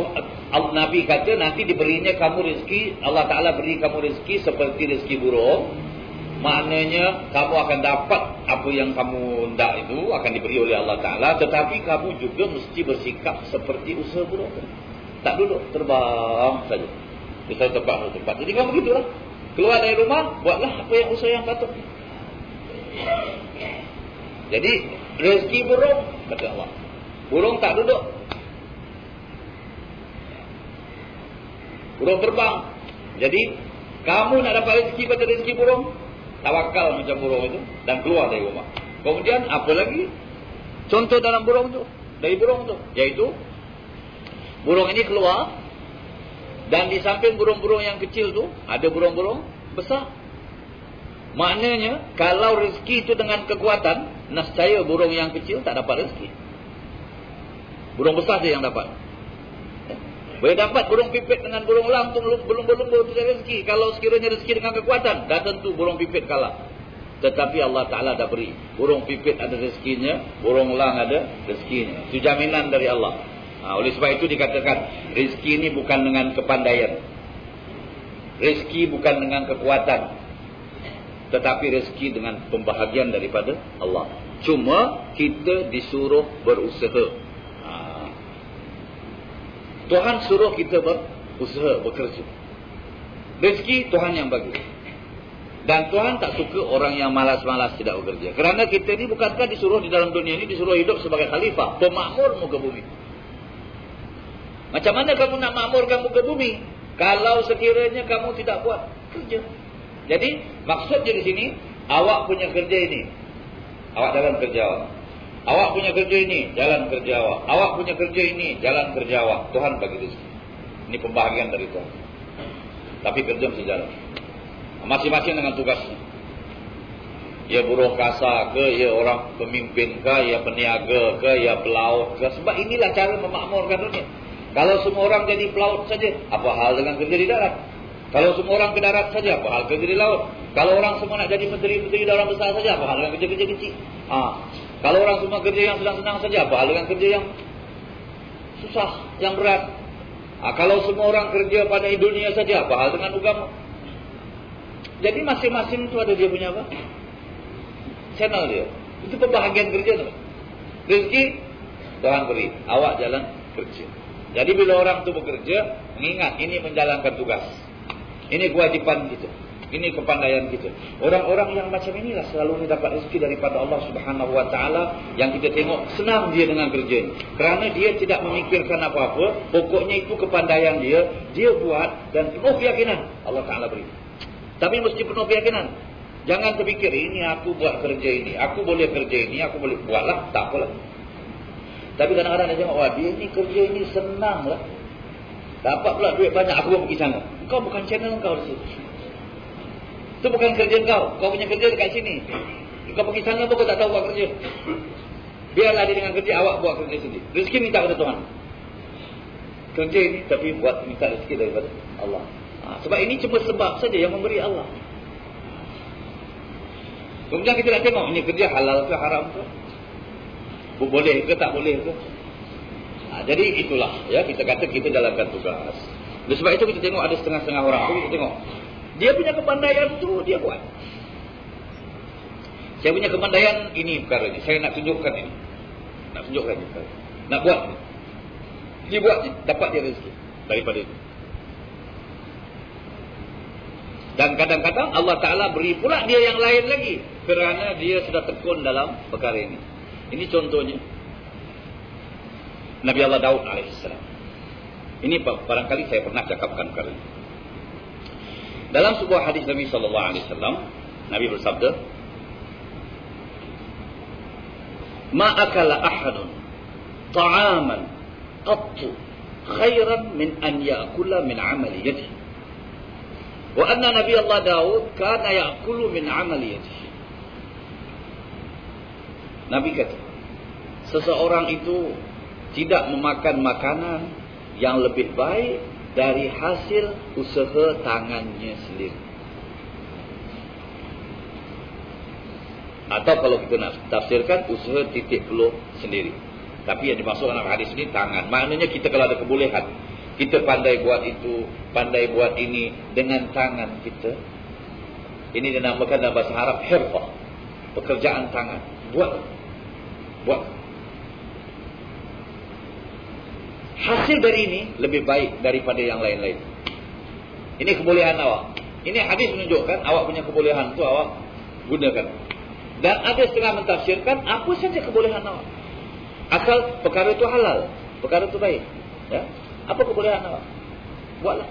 Nabi kata nanti diberinya kamu rezeki, Allah Ta'ala beri kamu rezeki seperti rezeki burung. Maknanya kamu akan dapat apa yang kamu hendak itu akan diberi oleh Allah Ta'ala. Tetapi kamu juga mesti bersikap seperti usaha burung. Tak duduk, terbang saja di satu tempat. Jadi kamu begitulah. Keluar dari rumah, buatlah apa yang usaha yang patut. Jadi rezeki burung, kata Allah, burung tak duduk, burung terbang. Jadi kamu nak dapat rezeki pada rezeki burung, tawakal macam burung itu dan keluar dari rumah. Kemudian apa lagi contoh dalam burung tu, dari burung tu, iaitu burung ini keluar, dan di samping burung-burung yang kecil tu ada burung-burung besar. Maknanya kalau rezeki itu dengan kekuatan, nescaya burung yang kecil tak dapat rezeki. Burung besar saja yang dapat. Boleh dapat burung pipit dengan burung elang tu belum untuk rezeki. Kalau sekiranya rezeki dengan kekuatan, dah tentu burung pipit kalah. Tetapi Allah Ta'ala dah beri. Burung pipit ada rezekinya, burung elang ada rezekinya. Itu jaminan dari Allah. Oleh sebab itu dikatakan rezeki ini bukan dengan kepandaian, rezeki bukan dengan kekuatan, tetapi rezeki dengan pembahagian daripada Allah. Cuma kita disuruh berusaha. Tuhan suruh kita berusaha, bekerja. Rezeki Tuhan yang bagi. Dan Tuhan tak suka orang yang malas-malas tidak bekerja. Kerana kita ni bukankah disuruh di dalam dunia ni, disuruh hidup sebagai khalifah, pemakmur muka bumi. Macam mana kamu nak makmurkan muka bumi kalau sekiranya kamu tidak buat kerja? Jadi maksudnya di sini, awak punya kerja ini, awak jalan kerja awak. Awak punya kerja ini, jalan kerja awak. Awak punya kerja ini, jalan kerja awak. Tuhan bagi rezeki. Ini pembahagian dari Tuhan. Tapi kerja mesti jalan. Masing-masing dengan tugasnya. Ya buruh kasa ke, ya orang pemimpin ke, ya peniaga ke, ya pelaut ke. Sebab inilah cara memakmurkan dunia. Kalau semua orang jadi pelaut saja, apa hal dengan kerja di darat? Kalau semua orang ke darat saja, apa hal kerja di laut? Kalau orang semua nak jadi menteri-menteri dan orang besar saja, apa hal dengan kerja-kerja kecil? Kalau orang semua kerja yang senang-senang saja, apa hal dengan kerja yang susah, yang berat? Kalau semua orang kerja pada dunia saja, apa hal dengan agama? Jadi masing-masing itu ada dia punya apa? Channel dia. Itu pembahagian kerja tu. Rezeki Tuhan beri, awak jalan kerja. Jadi bila orang tu bekerja, ingat ini menjalankan tugas. Ini kewajipan kita. Ini kepandaian kita. Orang-orang yang macam inilah selalu mendapat rezeki daripada Allah Subhanahu Wa Taala, yang kita tengok senang dia dengan kerja. Kerana dia tidak memikirkan apa-apa, pokoknya itu kepandaian dia buat dan penuh keyakinan Allah Taala beri. Tapi mesti penuh keyakinan. Jangan terfikir, ini aku buat kerja ini, aku boleh kerja ini, aku boleh buatlah, tak apalah. Tapi kadang-kadang dia tengok, wah dia ni kerja ini senang lah. Dapat pula duit banyak, aku pun pergi sana. Kau bukan channel kau di situ. Itu bukan kerja kau punya kerja dekat sini. Kau pergi sana pun kau tak tahu buat kerja. Biarlah dia dengan kerja, awak buat kerja sendiri. Rezeki minta kepada Tuhan. Kerja ini tapi buat minta rezeki daripada Allah. Sebab ini cuma sebab saja yang memberi Allah. Kemudian kita nak tengok ini kerja halal ke haram ke? Boleh ke tak boleh ke? Jadi itulah ya, kita kata kita jalankan tugas. Oleh sebab itu kita tengok ada setengah-setengah orang tu, kita tengok dia punya kepandaian tu dia buat. Saya punya kepandaian ini perkara ini, saya nak tunjukkan ini. Nak tunjukkan ini perkara. Nak buat ini. Dia buat ni, dapat dia rezeki daripada itu. Dan kadang-kadang Allah Ta'ala beri pula dia yang lain lagi. Kerana dia sudah tekun dalam perkara ini. Ini contohnya. Nabi Allah Daud AS. Ini barangkali saya pernah cakapkan perkara ini. Dalam sebuah hadis Nabi SAW, Nabi bersabda, Ma akala ahadun ta'aman qattu khairan min an ya'kula min amali yadihi. Wa anna Nabi Allah Daud kana ya'kulu min amali yadihi. Nabi kata, seseorang itu tidak memakan makanan yang lebih baik dari hasil usaha tangannya sendiri. Atau kalau kita nak tafsirkan, usaha titik peluh sendiri. Tapi yang dimaksudkan dalam hadis ini tangan. Maknanya kita kalau ada kebolehan, kita pandai buat itu, pandai buat ini dengan tangan kita. Ini dinamakan dalam bahasa Arab hirfah, pekerjaan tangan. Buat. Hasil dari ini lebih baik daripada yang lain-lain. Ini kebolehan awak. Ini hadis menunjukkan awak punya kebolehan itu awak gunakan. Dan ada setengah mentafsirkan apa saja kebolehan awak. Asal perkara itu halal, perkara itu baik. Ya? Apa kebolehan awak? Buatlah.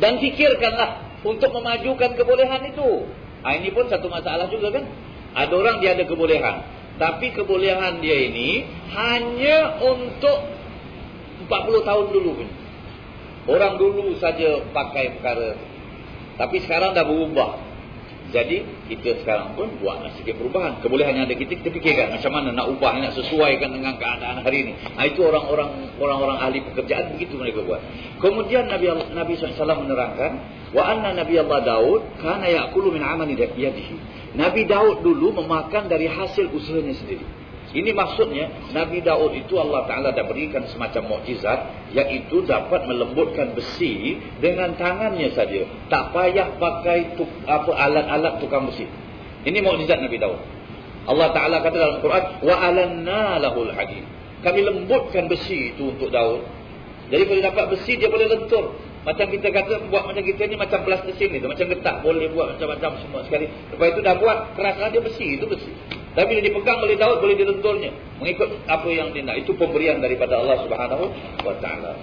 Dan fikirkanlah untuk memajukan kebolehan itu. Ini pun satu masalah juga kan. Ada orang dia ada kebolehan, tapi kebolehan dia ini hanya untuk 40 tahun dulu pun. Orang dulu saja pakai perkara, tapi sekarang dah berubah. Jadi kita sekarang pun buatlah sedikit perubahan. Kebolehan yang ada kita fikirkan macam mana nak ubah, nak sesuaikan dengan keadaan hari ini. Itu orang-orang ahli pekerjaan begitu mereka buat. Kemudian Nabi SAW menerangkan, wa anna Nabi Allah Daud kana ya'kulu min amali yadihi. Nabi Daud dulu memakan dari hasil usahanya sendiri. Ini maksudnya Nabi Daud itu Allah Ta'ala dah berikan semacam mukjizat, iaitu dapat melembutkan besi dengan tangannya saja. Tak payah pakai alat-alat tukang besi. Ini mukjizat Nabi Daud. Allah Ta'ala kata dalam Quran, wa alanna lahul hadid. Kami lembutkan besi itu untuk Daud. Jadi kalau dapat besi dia boleh lentur. Macam kita kata buat macam kita ni macam plastisin ni tu, macam getah, boleh buat macam-macam semua sekali. Lepas itu dah buat keraslah dia besi, itu besi. Tapi bila dipegang oleh Daud boleh dilenturnya mengikut apa yang dia nak. Itu pemberian daripada Allah Subhanahu Wa Taala.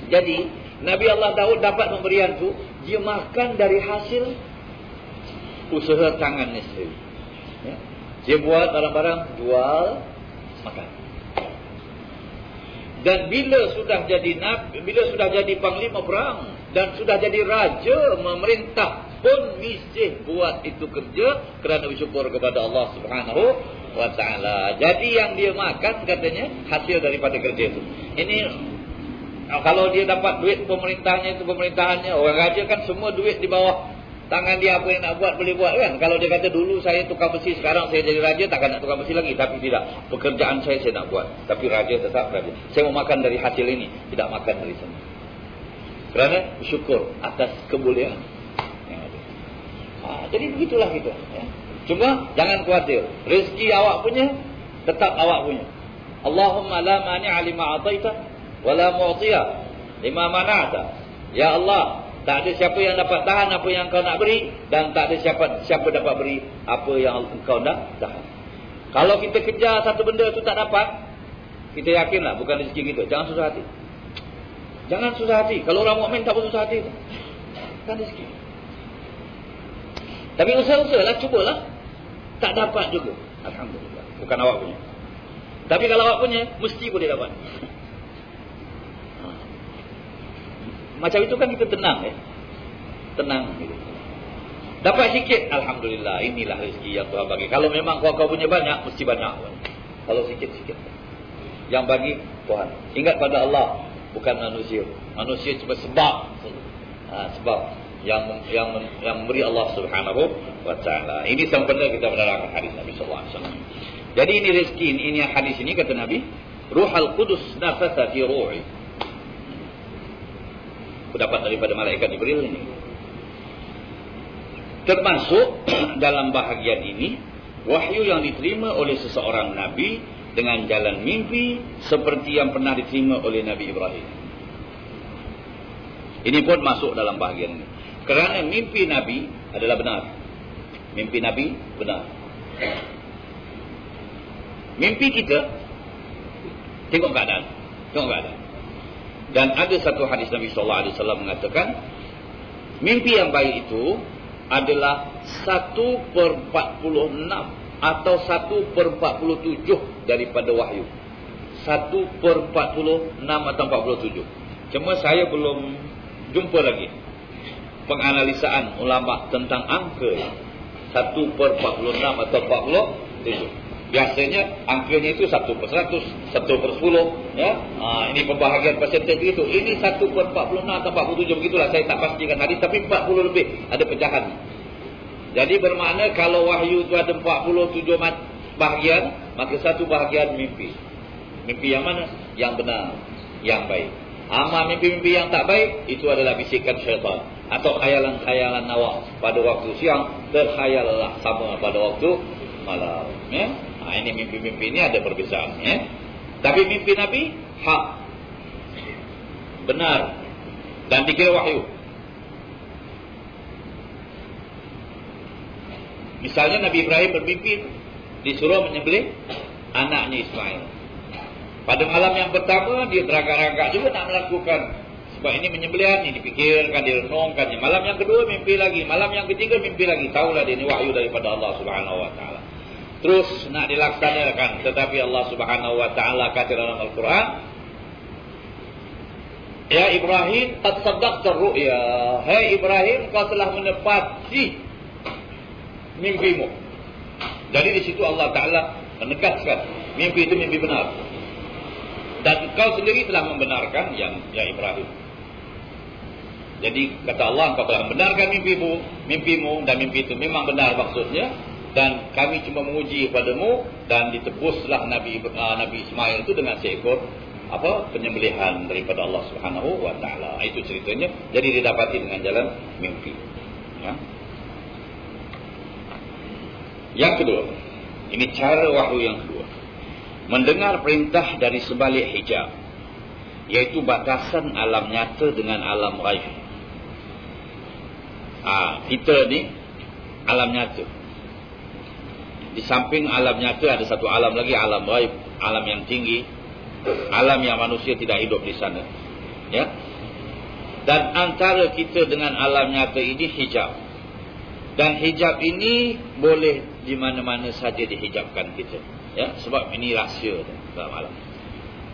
Jadi Nabi Allah Daud dapat pemberian tu, dia makan dari hasil usaha tangannya sendiri. Ya. Dia buat barang-barang, jual, makan. Dan bila sudah jadi panglima perang dan sudah jadi raja memerintah pun mesti buat itu kerja kerana bersyukur kepada Allah Subhanahu wa taala. Jadi yang dia makan katanya hasil daripada kerja itu. Ini kalau dia dapat duit pemerintahannya, orang raja kan semua duit di bawah tangan dia, apa yang nak buat boleh buat kan. Kalau dia kata dulu saya tukar besi, sekarang saya jadi raja, takkan nak tukar besi lagi. Tapi tidak, pekerjaan saya nak buat. Tapi raja tetap raja. Saya mau makan dari hasil ini, tidak makan dari sana. Kerana bersyukur atas kebolehan yang ada. Jadi begitulah kita. Ya. Cuma jangan khawatir, rezeki awak punya tetap awak punya. Allahumma la mani'a lima ataita wa la mu'tiya lima mana'ta. Ya Allah, tak ada siapa yang dapat tahan apa yang kau nak beri, dan tak ada siapa dapat beri apa yang engkau nak tahan. Kalau kita kejar satu benda tu tak dapat, kita yakinlah bukan rezeki kita. Jangan susah hati. Jangan susah hati. Kalau orang mukmin tak bersusah hati, bukan rezeki. Tapi usaha-usahalah, cubalah. Tak dapat juga, alhamdulillah, bukan awak punya. Tapi kalau awak punya, mesti boleh dapat. Macam itu kan kita tenang, ya. Tenang gitu. Dapat sikit, alhamdulillah, inilah rezeki yang Tuhan bagi. Kalau memang kau punya banyak, mesti banyak. Kalau sikit-sikit, yang bagi Tuhan. Ingat pada Allah, bukan manusia. Manusia cuma sebab. Sebab yang memberi Allah Subhanahu wa taala. Ini sempena kita menerangkan hadis Nabi sallallahu alaihi wasallam. Jadi ini rezeki, ini hadis ini kata Nabi, Ruhul Qudus nafasa fi ruhi. Dapat daripada malaikat Jibril ini. Termasuk dalam bahagian ini wahyu yang diterima oleh seseorang nabi dengan jalan mimpi seperti yang pernah diterima oleh Nabi Ibrahim. Ini pun masuk dalam bahagian ini. Kerana mimpi nabi adalah benar. Mimpi nabi benar. Mimpi kita tengok keadaan. Dan ada satu hadis Nabi sallallahu alaihi wasallam mengatakan mimpi yang baik itu adalah 1/46 atau 1/47 daripada wahyu. 1/46 atau 47. Cuma saya belum jumpa lagi penganalisaan ulama tentang angka 1/46 atau 47. Biasanya angkanya itu 1/100, 1/10, ya. Ini pembahagian persentage itu. Ini 1/46 atau 47 begitulah. Saya tak pastikan hadis, tapi 40 lebih ada pecahan. Jadi bermakna kalau wahyu itu ada 47 bahagian, maka satu bahagian mimpi. Mimpi yang mana? Yang benar, yang baik. Mimpi-mimpi yang tak baik itu adalah bisikan syaitan atau khayalan-khayalan awak pada waktu siang, terkhayalah sama pada waktu malam, ya. Ini mimpi-mimpi ini ada perbezaan, ya. Tapi mimpi Nabi hak, benar, dan dikira wahyu. Misalnya Nabi Ibrahim bermimpi disuruh menyembelih anaknya Ismail. Pada malam yang pertama dia teragak-agak juga nak melakukan, sebab ini menyembelihan, ini dipikirkan, direnungkan. Malam yang kedua mimpi lagi, malam yang ketiga mimpi lagi. Tahulah dia ini wahyu daripada Allah Subhanahu wa taala. Terus nak dilaksanakan, tetapi Allah Subhanahu wa taala kata dalam Al-Quran, ya Ibrahim, qad saddaqta ru'ya. Hai Ibrahim, kau telah menepati mimpimu. Jadi di situ Allah Taala menegaskan mimpi itu mimpi benar. Dan kau sendiri telah membenarkan ya Ibrahim. Jadi kata Allah, kau telah membenarkan mimpimu dan mimpi itu memang benar maksudnya. Dan kami cuma menguji padamu, dan ditebuslah Nabi Ismail itu dengan seekor penyembelihan daripada Allah Subhanahu wa taala. Itu ceritanya. Jadi didapati dengan jalan mimpi. Ya. Yang kedua, ini cara wahyu yang kedua. Mendengar perintah dari sebalik hijab, yaitu batasan alam nyata dengan alam ghaib. Kita ni alam nyata. Di samping alam nyata ada satu alam lagi, alam ghaib, alam yang tinggi, alam yang manusia tidak hidup di sana. Ya. Dan antara kita dengan alam nyata ini hijab. Dan hijab ini boleh di mana-mana saja dihijabkan kita. Ya, sebab ini rahsia dalam alam.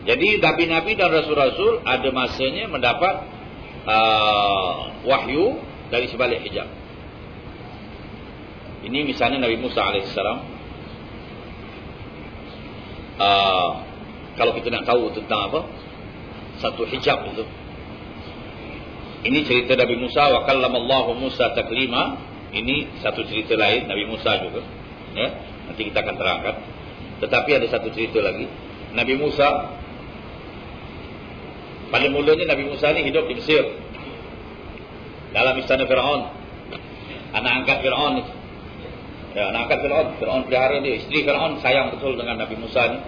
Jadi nabi-nabi dan rasul-rasul ada masanya mendapat wahyu dari sebalik hijab. Ini misalnya Nabi Musa alaihissalam. Kalau kita nak tahu tentang apa, satu hijab itu. Ini cerita Nabi Musa, wa kallamallahu Musa taklima. Ini satu cerita lain Nabi Musa juga. Ya, nanti kita akan terangkan. Tetapi ada satu cerita lagi. Nabi Musa, pada mulanya Nabi Musa ni hidup di Mesir, dalam istana Firaun. Anak angkat Firaun itu. Ya, anak angkat Firaun. Firaun pelihara dia. Isteri Firaun sayang betul dengan Nabi Musa ni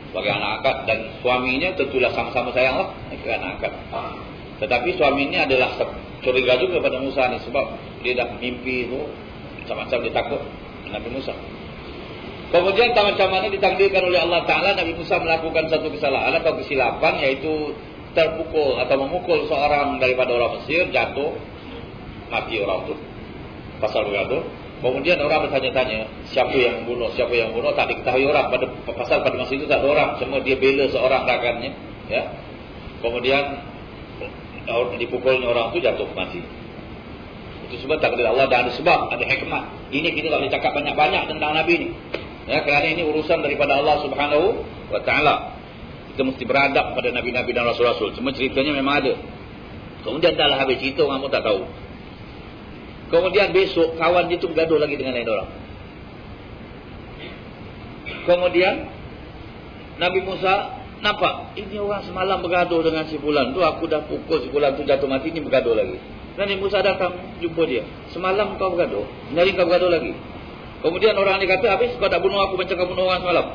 sebagai anak angkat, dan suaminya tentulah sama-sama sayang lah dengan anak angkat. Tetapi suaminya adalah curiga juga pada Musa ni, sebab dia dah mimpi tu macam-macam, dia takut Nabi Musa. Kemudian macam mana ditakdirkan oleh Allah Ta'ala, Nabi Musa melakukan satu kesalahan atau kesilapan, iaitu terpukul atau memukul seorang daripada orang Mesir, jatuh, mati orang tu. Pasal begitu. Kemudian orang bertanya-tanya, siapa yang membunuh, tak diketahui orang. Pasal pada masa itu tak ada orang, cuma dia bela seorang rakannya. Ya. Kemudian dipukulnya orang tu, jatuh mati. Itu sebab takdir Allah, dan ada sebab, ada hikmah. Ini kita tak boleh cakap banyak-banyak tentang Nabi ni. Ya, kerana ini urusan daripada Allah Subhanahu wa Ta'ala. Kita mesti beradab pada Nabi-Nabi dan Rasul-Rasul. Cuma ceritanya memang ada. Kemudian dah lah habis cerita, orang pun tak tahu. Kemudian besok kawan dia tu bergaduh lagi dengan lain orang. Kemudian Nabi Musa nampak, ini orang semalam bergaduh dengan si fulan tu, aku dah pukul si fulan tu jatuh mati, ni bergaduh lagi. Nabi Musa datang jumpa dia. Semalam kau bergaduh, nyari kau bergaduh lagi. Kemudian orang ni kata, habis kau tak bunuh aku macam kau bunuh orang semalam.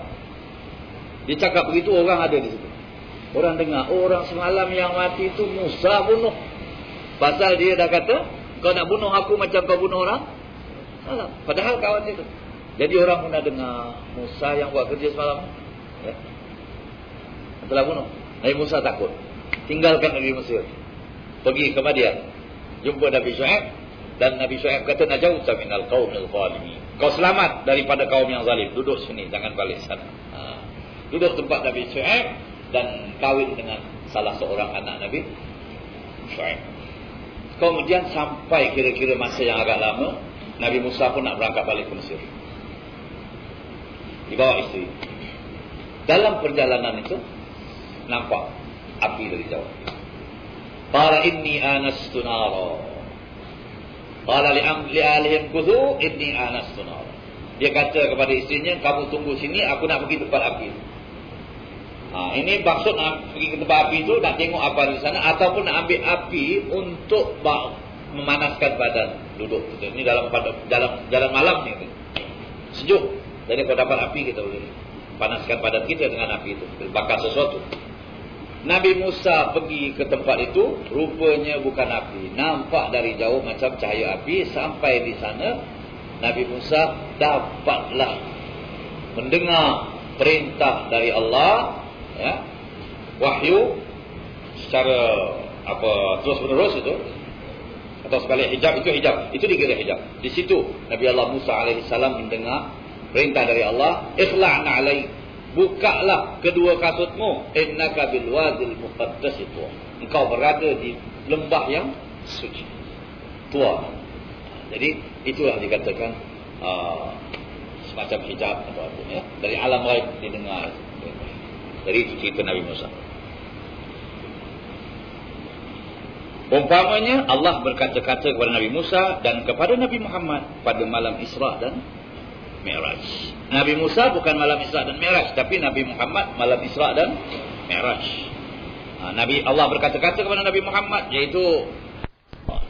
Dia cakap begitu, orang ada di situ. Orang dengar, orang semalam yang mati itu Musa bunuh. Pasal dia dah kata, kau nak bunuh aku macam kau bunuh orang semalam. Padahal kawan itu. Jadi orang pun dah dengar, Musa yang buat kerja semalam, ya, telah bunuh. Nabi Musa takut, tinggalkan Nabi Mesir, pergi ke Madian, jumpa Nabi Syuaib. Dan Nabi Syuaib kata, najauta minal qaumil zalimin, kau selamat daripada kaum yang zalim. Duduk sini, jangan balik sana. Duduk tempat Nabi Syuaib dan kahwin dengan salah seorang anak Nabi Syuaib. Kemudian sampai kira-kira masa yang agak lama, Nabi Musa pun nak berangkat balik ke Mesir. Dibawa isteri. Dalam perjalanan itu nampak api dari jauh. Qala inni anastu nara. Qala li alihim kuthu inni anastu nara. Dia kata kepada isterinya, kamu tunggu sini, aku nak pergi tempat api. Ini maksud nak pergi ke tempat api itu, nak tengok apa di sana, ataupun nak ambil api untuk memanaskan badan. Duduk. Ini dalam jalan malam ni. Sejuk. Jadi kalau dapat api, kita boleh panaskan badan kita dengan api itu. Bakar sesuatu. Nabi Musa pergi ke tempat itu, rupanya bukan api. Nampak dari jauh macam cahaya api. Sampai di sana, Nabi Musa dapatlah mendengar perintah dari Allah, ya, wahyu secara terus menerus itu, atau sebalik hijab, itu hijab, itu dikira hijab. Di situ Nabi Allah Musa alaihissalam mendengar perintah dari Allah, ikhla'na alaik, bukalah kedua kasutmu, innaka bil wadil muqaddas itu, engkau berada di lembah yang suci, tua. Jadi itulah dikatakan semacam hijab atau apa, ya, dari alam ghaib didengar. Dari itu cerita Nabi Musa. Umpamanya Allah berkata-kata kepada Nabi Musa dan kepada Nabi Muhammad pada malam Isra dan Mi'raj. Nabi Musa bukan malam Isra dan Mi'raj, tapi Nabi Muhammad malam Isra dan Mi'raj. Allah berkata-kata kepada Nabi Muhammad, iaitu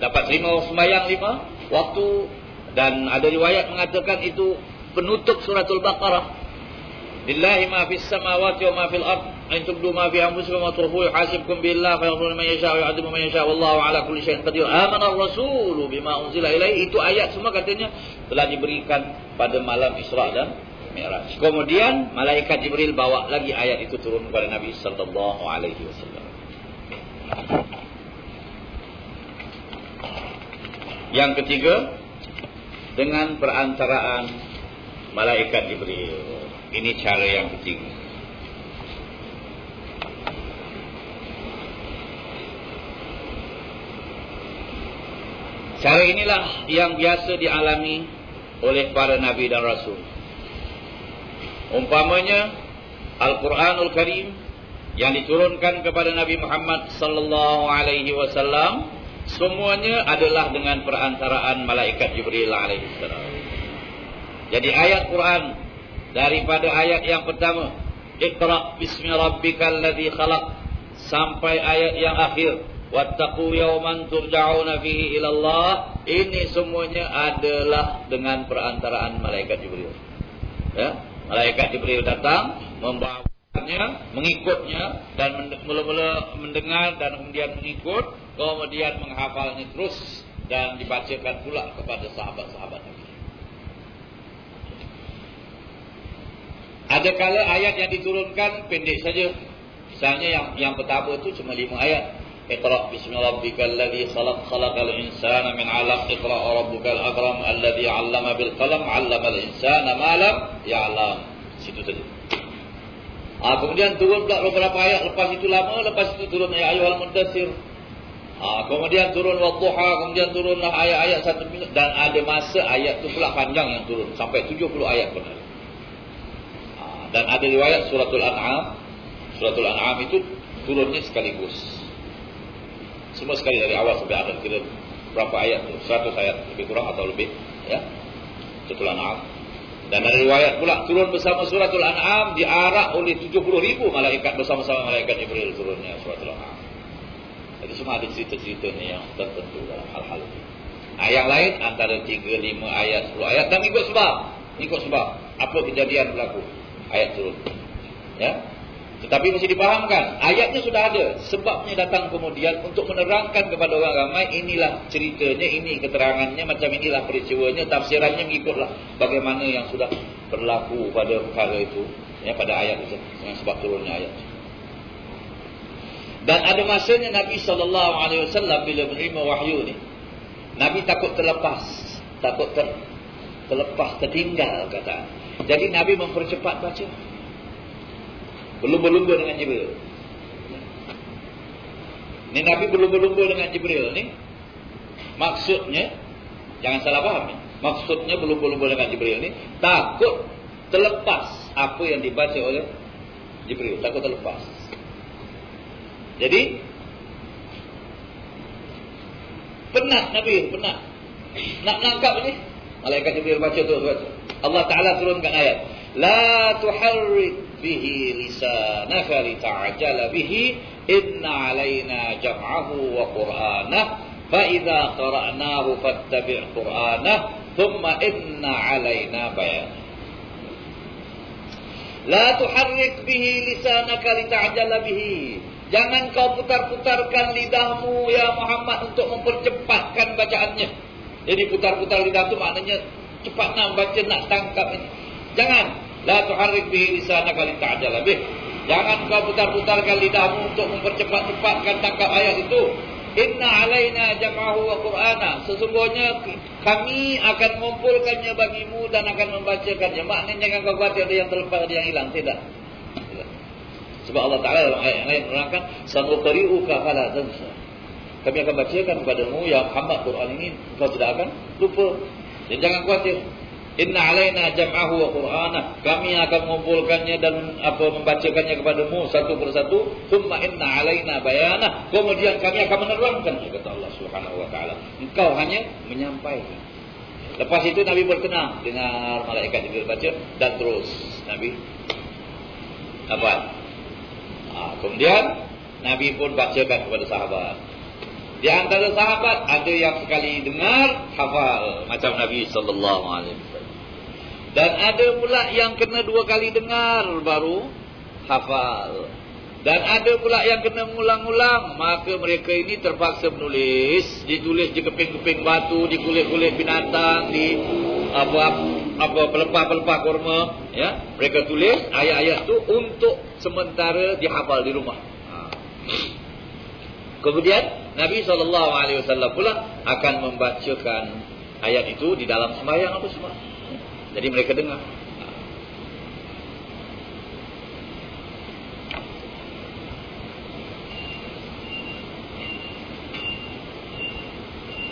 dapat terima sembahyang 5 waktu, dan ada riwayat mengatakan itu penutup suratul Baqarah. Lillahi ma fis samawati wa ma fil ard, in tubdu ma fi anfusikum wa tukhfuhu yuhasibkum billah fa yaghfiru liman yasha wa yu'adhibu man yasha wallahu ala kulli syai'in qadir. Amana ar-rasulu bima unzila ilaihi. Itu ayat semua katanya telah diberikan pada malam Isra dan Mi'raj. Kemudian malaikat Jibril bawa lagi ayat itu turun kepada Nabi sallallahu alaihi wasallam. Yang ketiga, dengan perantaraan malaikat Jibril. Ini cara yang ketiga. Cara inilah yang biasa dialami oleh para nabi dan rasul. Umpamanya Al-Quranul Karim yang diturunkan kepada Nabi Muhammad sallallahu alaihi wasallam, semuanya adalah dengan perantaraan malaikat Jibril alaihi salam. Jadi ayat Quran daripada ayat yang pertama, Iqra bismi rabbikal ladzi khalaq, sampai ayat yang akhir, wattaqu yawman turja'una fihi ila Allah, ini semuanya adalah dengan perantaraan malaikat Jibril. Ya, malaikat Jibril datang membawanya, mengikutnya, dan mula-mula mendengar dan kemudian mengikut, kemudian menghafalnya terus dan dibacakan pula kepada sahabat-sahabat Nabi. Ada kala ayat yang diturunkan pendek saja. Misalnya yang pertama itu cuma 5 ayat. Iqra bismi rabbikal ladzi khalaq, khalaqal insana min 'alaq, iqra rabbukal akram alladzi 'allama bil qalam 'allamal insana ma lam ya'lam. Situ saja. Kemudian turun pula beberapa ayat lepas itu lama, lepas itu turun ya ayyuhal mudaththir. Kemudian turun wadduha, kemudian turunlah ayat-ayat 1 minit, dan ada masa ayat itu pula panjang yang turun sampai 70 ayat pun ada. Dan ada riwayat suratul An'am. Suratul An'am itu turunnya sekaligus. Semua sekali dari awal sampai akhir, kira berapa ayat tu? 100 ayat lebih kurang atau lebih, ya. Suratul An'am. Dan ada riwayat pula turun bersama suratul An'am diarak oleh 70,000 malaikat bersama-sama malaikat Jibril turunnya suratul An'am. Jadi semua ada cerita-ceritanya yang tertentu dalam hal-hal ini. Yang lain antara 3, 5 ayat, 10 ayat, dan ikut sebab. Ikut sebab apa kejadian berlaku, ayat turun. Ya. Tetapi mesti dipahamkan, ayatnya sudah ada, sebabnya datang kemudian untuk menerangkan kepada orang ramai, inilah ceritanya, ini keterangannya, macam inilah peristiwanya, tafsirannya mengikutlah bagaimana yang sudah berlaku pada perkara itu, ya, pada ayat itu, dengan sebab turunnya ayat. Dan ada masanya Nabi SAW bila menerima wahyu ni, Nabi takut terlepas, takut terlepas, tertinggal kata. Jadi Nabi mempercepat baca, berlumba-lumba dengan Jibril. Ni Nabi berlumba-lumba dengan Jibril ni, maksudnya, jangan salah faham ni, maksudnya berlumba-lumba dengan Jibril ni, takut terlepas apa yang dibaca oleh Jibril, takut terlepas. Jadi penat Nabi, penat nak nangkap ni, malaikat Jibril baca tu, baca. Allah Ta'ala turunkan ayat, la tuharrik bihi lisanaka lita'jala bihi, inna alaina jam'ahu wa qur'anah, fa idza qara'nahu fattabi' qur'anah, thumma inna alaina bayan. La tuharrik bihi lisanaka lita'jala bihi, jangan kau putar-putarkan lidahmu ya Muhammad untuk mempercepatkan bacaannya. Jadi putar-putar lidah itu maknanya cepat nak baca, nak tangkap ini. Jangan. La tuharrik bihi lisanaka lita'jala bih. Jangan kau putar-putarkan lidahmu untuk mempercepat-cepatkan tangkap ayat itu. Inna alaina jam'ahu wa qur'ana. Sesungguhnya kami akan mengumpulkannya bagimu dan akan membacakannya. Maknanya jangan kau baca ada yang terlepas, ada yang hilang. Tidak. Sebab Allah Ta'ala dalam ayat yang lain menerangkan, sanuqri'uka fala tansa. Kami akan bacakan kepadamu ya Muhammad Quran ini, kau tidak akan lupa. Dan jangan khawatir. Inna alaina jam'ahu wa qur'ana. Kami akan mengumpulkannya dan membacakannya kepadamu satu persatu. Thumma inna alaina bayanah. Kemudian kami akan menerangkannya, kata Allah Subhanahu wa Ta'ala. Engkau hanya menyampaikan. Lepas itu Nabi berkenang, dengar malaikat Jibril baca, dan terus Nabi kemudian Nabi pun bacakan kepada sahabat. Di antara sahabat ada yang sekali dengar hafal macam Nabi sallallahu alaihi wasallam. Dan ada pula yang kena 2 kali dengar baru hafal. Dan ada pula yang kena mengulang-ulang, maka mereka ini terpaksa menulis, ditulis di keping-keping batu, di kulit-kulit binatang, di pelepah-pelepah kurma, ya. Mereka tulis ayat-ayat tu untuk sementara dihafal di rumah. Kemudian Nabi SAW pula akan membacakan ayat itu di dalam sembahyang apa semua. Jadi mereka dengar.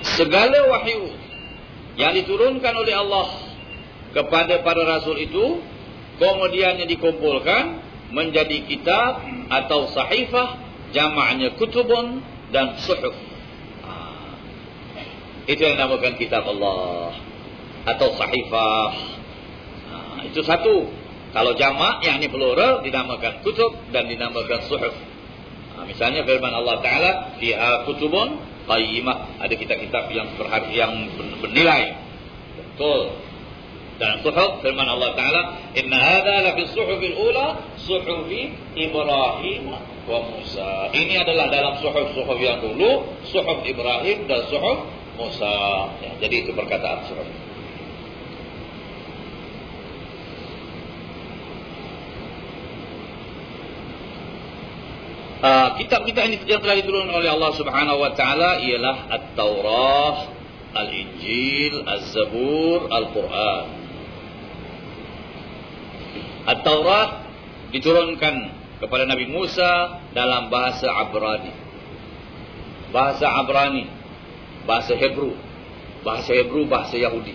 Segala wahyu yang diturunkan oleh Allah kepada para rasul itu kemudiannya dikumpulkan menjadi kitab atau sahifah, jamaknya kutubun dan suhuf. Itu yang dinamakan kitab Allah atau sahifah. Itu satu. Kalau jamak yang ini plural dinamakan kutub dan dinamakan suhuf. Misalnya firman Allah Ta'ala, fiha kutubun qayyimah, ada kitab-kitab yang bernilai. Betul. Dan suhuf firman Allah Ta'ala, inna hadha la fi suhufil ula suhufi Ibrahim wa Musa. Ini adalah dalam suhuf-suhuf yang dulu, suhuf Ibrahim dan suhuf Musa. Ya, jadi itu perkataan suhuf. Kitab-kitab ini yang telah diturunkan oleh Allah Subhanahu wa taala ialah At-Taurah, Al-Injil, Az-Zabur, Al-Quran. At-Taurah diturunkan kepada Nabi Musa dalam bahasa Abrani. Bahasa Abrani, bahasa Hebrew, bahasa Yahudi.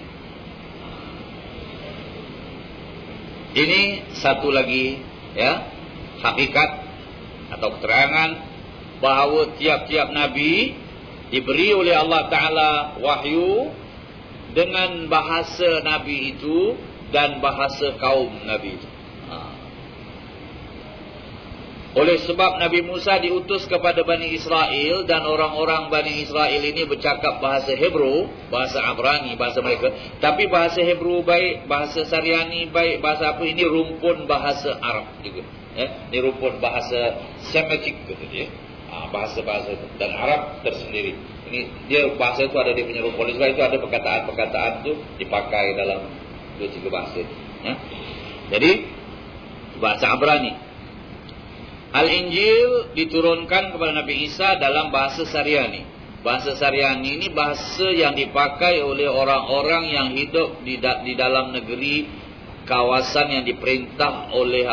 Ini satu lagi ya, hakikat atau keterangan bahawa tiap-tiap nabi diberi oleh Allah Ta'ala wahyu dengan bahasa nabi itu dan bahasa kaum nabi itu. Oleh sebab Nabi Musa diutus kepada Bani Israel dan orang-orang Bani Israel ini bercakap bahasa Hebrew, bahasa Abrani, bahasa mereka. Tapi bahasa Hebrew baik, bahasa Saryani baik, bahasa apa ini rumpun bahasa Arab juga. Ini rumpun bahasa Semitic gitu dia. Bahasa-bahasa dan Arab tersendiri. Ini dia bahasa itu ada dia punya rumpun. Sebab itu ada perkataan-perkataan itu dipakai dalam 2-3 bahasa. Ya. Jadi bahasa Abrani. Al-Injil diturunkan kepada Nabi Isa dalam bahasa Saryani. Bahasa Saryani ini bahasa yang dipakai oleh orang-orang yang hidup di dalam negeri kawasan yang diperintah oleh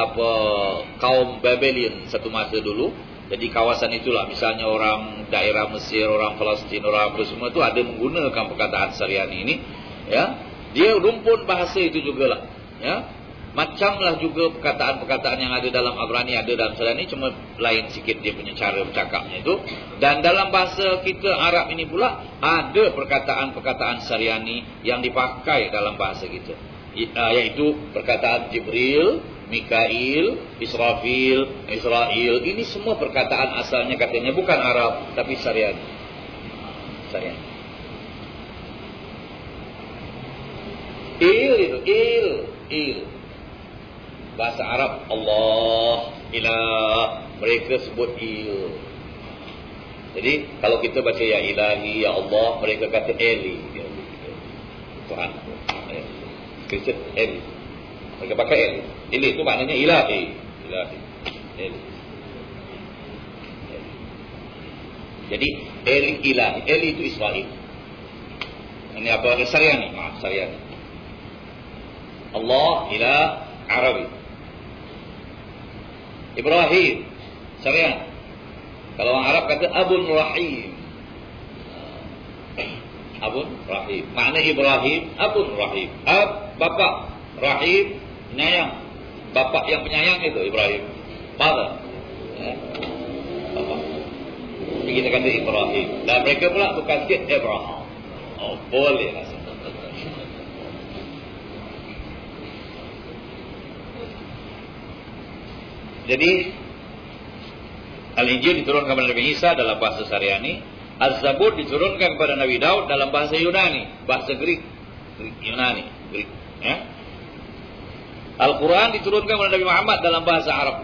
kaum Babylon satu masa dulu. Jadi kawasan itulah misalnya orang daerah Mesir, orang Palestin, orang apa semua itu ada menggunakan perkataan Saryani ini. Ya, dia rumpun bahasa itu jugalah. Ya. Macamlah juga perkataan-perkataan yang ada dalam Abrani, ada dalam Saryani, cuma lain sikit dia punya cara bercakapnya itu. Dan dalam bahasa kita Arab ini pula ada perkataan-perkataan Saryani yang dipakai dalam bahasa kita, yaitu perkataan Jibril, Mikail, Israfil, Israel. Ini semua perkataan asalnya katanya bukan Arab tapi Saryani. Saryani. Il. Bahasa Arab Allah, ilah, mereka sebut il. Jadi kalau kita baca ya ilahi, ya Allah, mereka kata Eli. Tuhan. Kristen Eli. Mereka pakai Eli. Eli itu maknanya ilahi. Ilahi. Eli. Jadi Eli ilahi. Eli itu Israel. Ini apa? Saryani. Saryani. Allah, ilah, Arabi. Ibrahim, Saryani. Kalau orang Arab kata Abun Rahim. Abun Rahim. Makna Ibrahim, Abun Rahim. Bapak, Rahim, penyayang. Bapak yang penyayang itu Ibrahim. Father. Bapak. Jadi kita kata Ibrahim. Dan mereka pula bukan sikit Abraham. Oh, boleh lah. Jadi Al-Injil diturunkan kepada Nabi Isa dalam bahasa Saryani. Az-Zabur diturunkan kepada Nabi Daud dalam bahasa Yunani, bahasa Greek Yunani, Greek. Ya. Al-Quran diturunkan kepada Nabi Muhammad dalam bahasa Arab.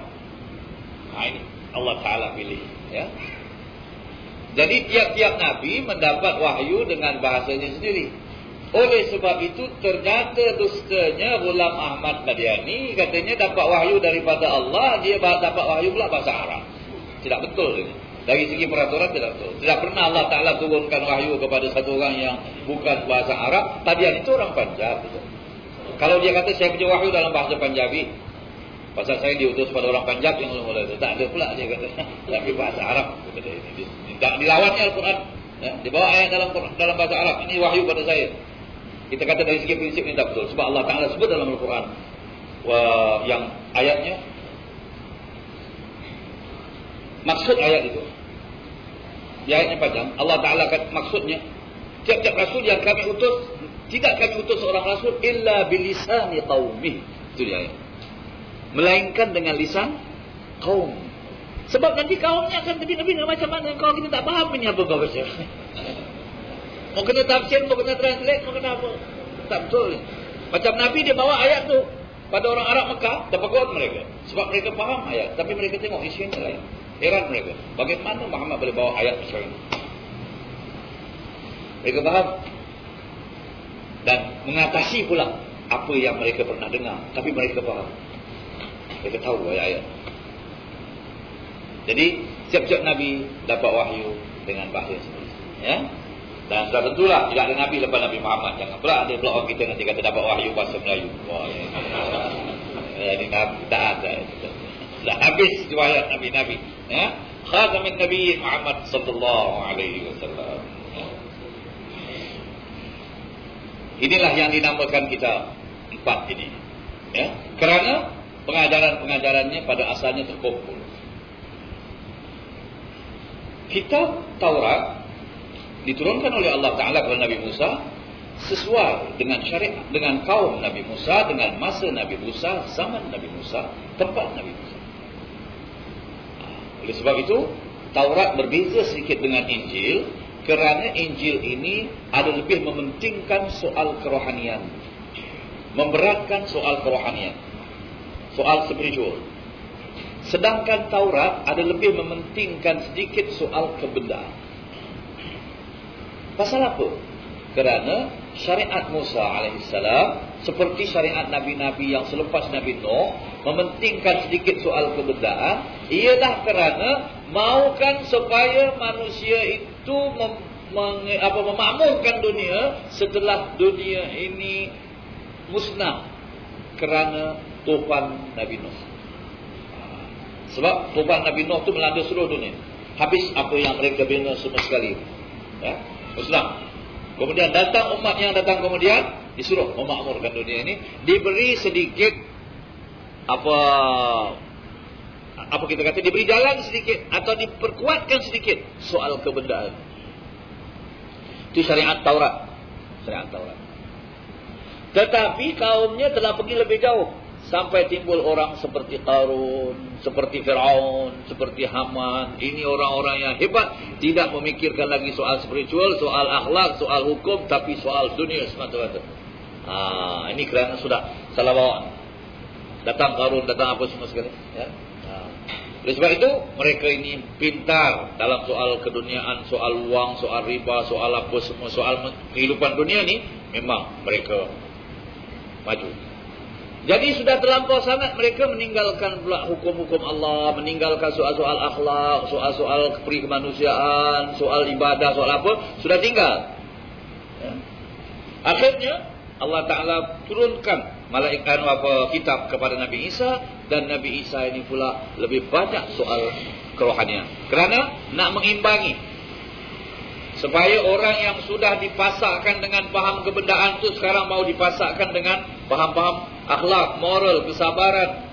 Ini Allah Ta'ala pilih. Ya. Jadi tiap-tiap Nabi mendapat wahyu dengan bahasanya sendiri. Oleh sebab itu ternyata dustanya Ghulam Ahmad Qadiani katanya dapat wahyu daripada Allah, dia dapat wahyu pula bahasa Arab. Tidak betul ini. Dari segi peraturan tidak betul. Tidak pernah Allah Ta'ala turunkan wahyu kepada satu orang yang bukan bahasa Arab. Tadian itu orang Punjab. Kalau dia kata saya punya wahyu dalam bahasa Punjabi, pasal saya diutus pada orang Punjab yang mulai itu. Tak ada pula dia kata. Tapi bahasa Arab. Dilawannya Al-Quran. Ya, dibawa ayat dalam bahasa Arab. Ini wahyu pada saya. Kita kata dari segi prinsip ini tak betul. Sebab Allah Ta'ala sebut dalam Al-Quran. Yang ayatnya. Maksud ayat itu. Di ayatnya panjang. Allah Ta'ala maksudnya. Tiap-tiap rasul yang kami utus. Tidak kami utus seorang rasul. Illa bilisani qawmih. Itu dia ayat. Melainkan dengan lisan kaum. Sebab nanti kaumnya akan bingung macam mana. Kalau kita tak faham ini apa kau baca. Mau kena tafsir, mau kena translate, mau kena apa. Tak betul. Macam Nabi dia bawa ayat tu pada orang Arab Mekah. Terpegun mereka. Sebab mereka faham ayat. Tapi mereka tengok isinya lain. Heran mereka. Bagaimana Muhammad boleh bawa ayat macam ini? Mereka faham. Dan mengatasi pula apa yang mereka pernah dengar. Tapi mereka faham. Mereka tahu ayat-ayat. Jadi siap-siap Nabi dapat wahyu dengan bahasa sendiri. Ya? Dan sudah tentulah tidak ada Nabi lepas Nabi Muhammad. Jangan pula ada pula orang kita nanti kata dapat wahyu bahasa Melayu. Wah, ini Nabi tak ada. Sudah habis riwayat Nabi-Nabi. Ya? Khatamin Nabi Muhammad sallallahu alaihi wasallam. Inilah yang dinamakan kita 4 ini. Ya? Kerana pengajaran-pengajarannya pada asalnya terkumpul. Kitab Taurat diturunkan oleh Allah Ta'ala kepada Nabi Musa sesuai dengan syariat, dengan kaum Nabi Musa, dengan masa Nabi Musa, zaman Nabi Musa, tempat Nabi Musa. Oleh sebab itu, Taurat berbeza sedikit dengan Injil kerana Injil ini ada lebih mementingkan soal kerohanian, memberatkan soal kerohanian, soal spiritual. Sedangkan Taurat ada lebih mementingkan sedikit soal kebendaan. Pasal apa? Kerana syariat Musa alaihissalam seperti syariat Nabi-Nabi yang selepas Nabi Nuh mementingkan sedikit soal kebendaan, ialah kerana mahukan supaya manusia itu memakmurkan dunia setelah dunia ini musnah kerana tufan Nabi Nuh. Sebab tufan Nabi Nuh itu melanda seluruh dunia. Habis apa yang mereka bina semua sekali. Ya, musnah. Kemudian datang umat yang datang kemudian disuruh memakmurkan dunia ini, diberi sedikit apa kita kata, diberi jalan sedikit atau diperkuatkan sedikit soal kebendaan. Itu syariat Taurat. Syariat Taurat. Tetapi kaumnya telah pergi lebih jauh. Sampai timbul orang seperti Qarun, seperti Fir'aun, seperti Haman. Ini orang-orang yang hebat. Tidak memikirkan lagi soal spiritual, soal akhlak, soal hukum. Tapi soal dunia semata-mata. Ini kerana sudah salah bawaan. Datang Qarun, datang apa semua sekali. Ya? Oleh sebab itu, mereka ini pintar dalam soal keduniaan, soal wang, soal riba, soal apa semua. Soal kehidupan dunia ni, memang mereka maju. Jadi sudah terlampau sangat mereka meninggalkan pula hukum-hukum Allah, meninggalkan soal-soal akhlak, soal-soal kemanusiaan, soal ibadah, soal apa, sudah tinggal. Ya. Akhirnya Allah Ta'ala turunkan malaikat kitab kepada Nabi Isa, dan Nabi Isa ini pula lebih banyak soal kerohanian. Kerana nak mengimbangi supaya orang yang sudah dipasakkan dengan faham kebendaan itu sekarang mau dipasakkan dengan faham-faham akhlak, moral, kesabaran.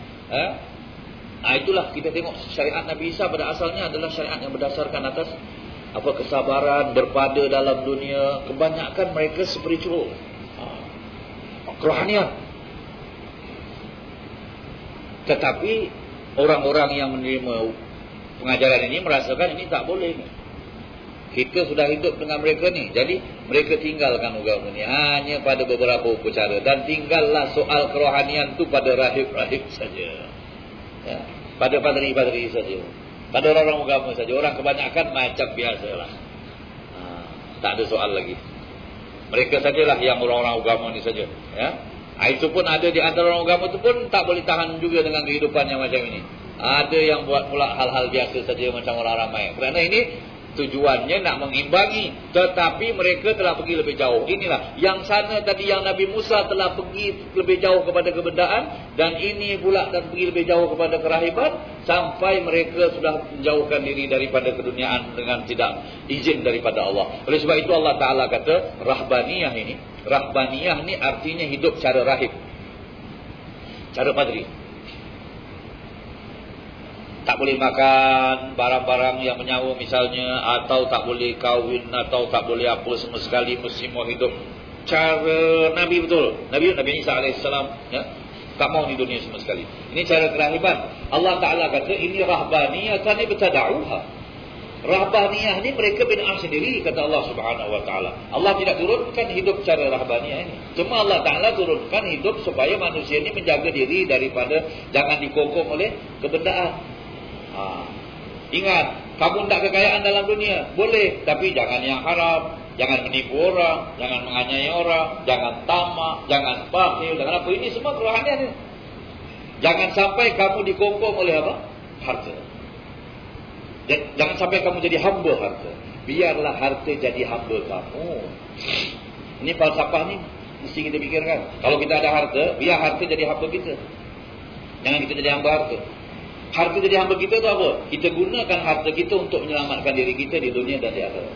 Itulah kita tengok syariat Nabi Isa pada asalnya adalah syariat yang berdasarkan atas kesabaran, berpada dalam dunia. Kebanyakan mereka spiritual, kerohanian. Tetapi orang-orang yang menerima pengajaran ini merasakan ini tak boleh. Kita sudah hidup dengan mereka ni. Jadi mereka tinggalkan agama ni hanya pada beberapa upacara. Dan tinggallah soal kerohanian tu pada rahib-rahib saja. Ya, pada padri-padri saja. Pada orang-orang agama saja. Orang kebanyakan macam biasalah. Tak ada soal lagi. Mereka sajalah yang orang-orang agama ni saja. Ya. Itu pun ada di antara orang agama tu pun tak boleh tahan juga dengan kehidupan yang macam ini. Ada yang buat pula hal-hal biasa saja macam orang ramai. Kerana ini tujuannya nak mengimbangi, tetapi mereka telah pergi lebih jauh. Inilah yang sana tadi, yang Nabi Musa telah pergi lebih jauh kepada kebendaan, dan ini pula dan pergi lebih jauh kepada kerahiban, sampai mereka sudah menjauhkan diri daripada keduniaan dengan tidak izin daripada Allah. Oleh sebab itu Allah Ta'ala kata rahbaniyah ini. Rahbaniyah ni artinya hidup cara rahib, cara padri. Tak boleh makan barang-barang yang menyawa misalnya, atau tak boleh kahwin, atau tak boleh apa semua sekali, mesti mau hidup cara Nabi betul. Nabi Isa AS, ya, tak mau di dunia semua sekali. Ini cara kerahiban. Allah Ta'ala kata ini rahbaniyah kan ibtada'uha. Rahbaniyah ni mereka bid'ah sendiri, kata Allah Subhanahu Wa Ta'ala. Allah tidak turunkan hidup cara rahbaniyah ini. Cuma Allah Ta'ala turunkan hidup supaya manusia ini menjaga diri daripada jangan dikokong oleh kebendaan. Ingat, kamu tak kekayaan dalam dunia, boleh, tapi jangan yang haram, jangan menipu orang, jangan menganiaya orang, jangan tamak, jangan bakhil, jangan apa. Ini semua kerohanian ini. Jangan sampai kamu dikongkong oleh apa? Harta. Jangan sampai kamu jadi hamba harta. Biarlah harta jadi hamba kamu. Ini falsafah ni mesti kita fikirkan. Kalau kita ada harta, biar harta jadi hamba kita. Jangan kita jadi hamba harta. Harta jadi hamba kita tu apa? Kita gunakan harta kita untuk menyelamatkan diri kita di dunia dan di akhirat.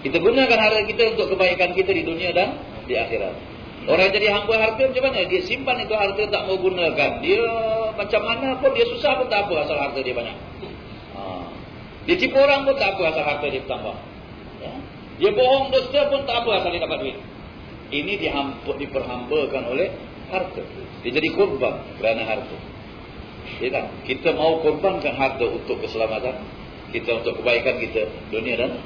Kita gunakan harta kita untuk kebaikan kita di dunia dan di akhirat. Orang jadi hamba harta macam mana? Dia simpan itu harta, tak mau gunakan. Dia macam mana pun, dia susah pun tak apa asal harta dia banyak. Dia tipu orang pun tak apa asal harta dia bertambah. Dia bohong dusta pun tak apa asal dia dapat duit. Ini diperhambakan oleh harta. Dia jadi korban kerana harta. Ya, kita mau korbankan harta untuk keselamatan kita, untuk kebaikan kita dunia dan.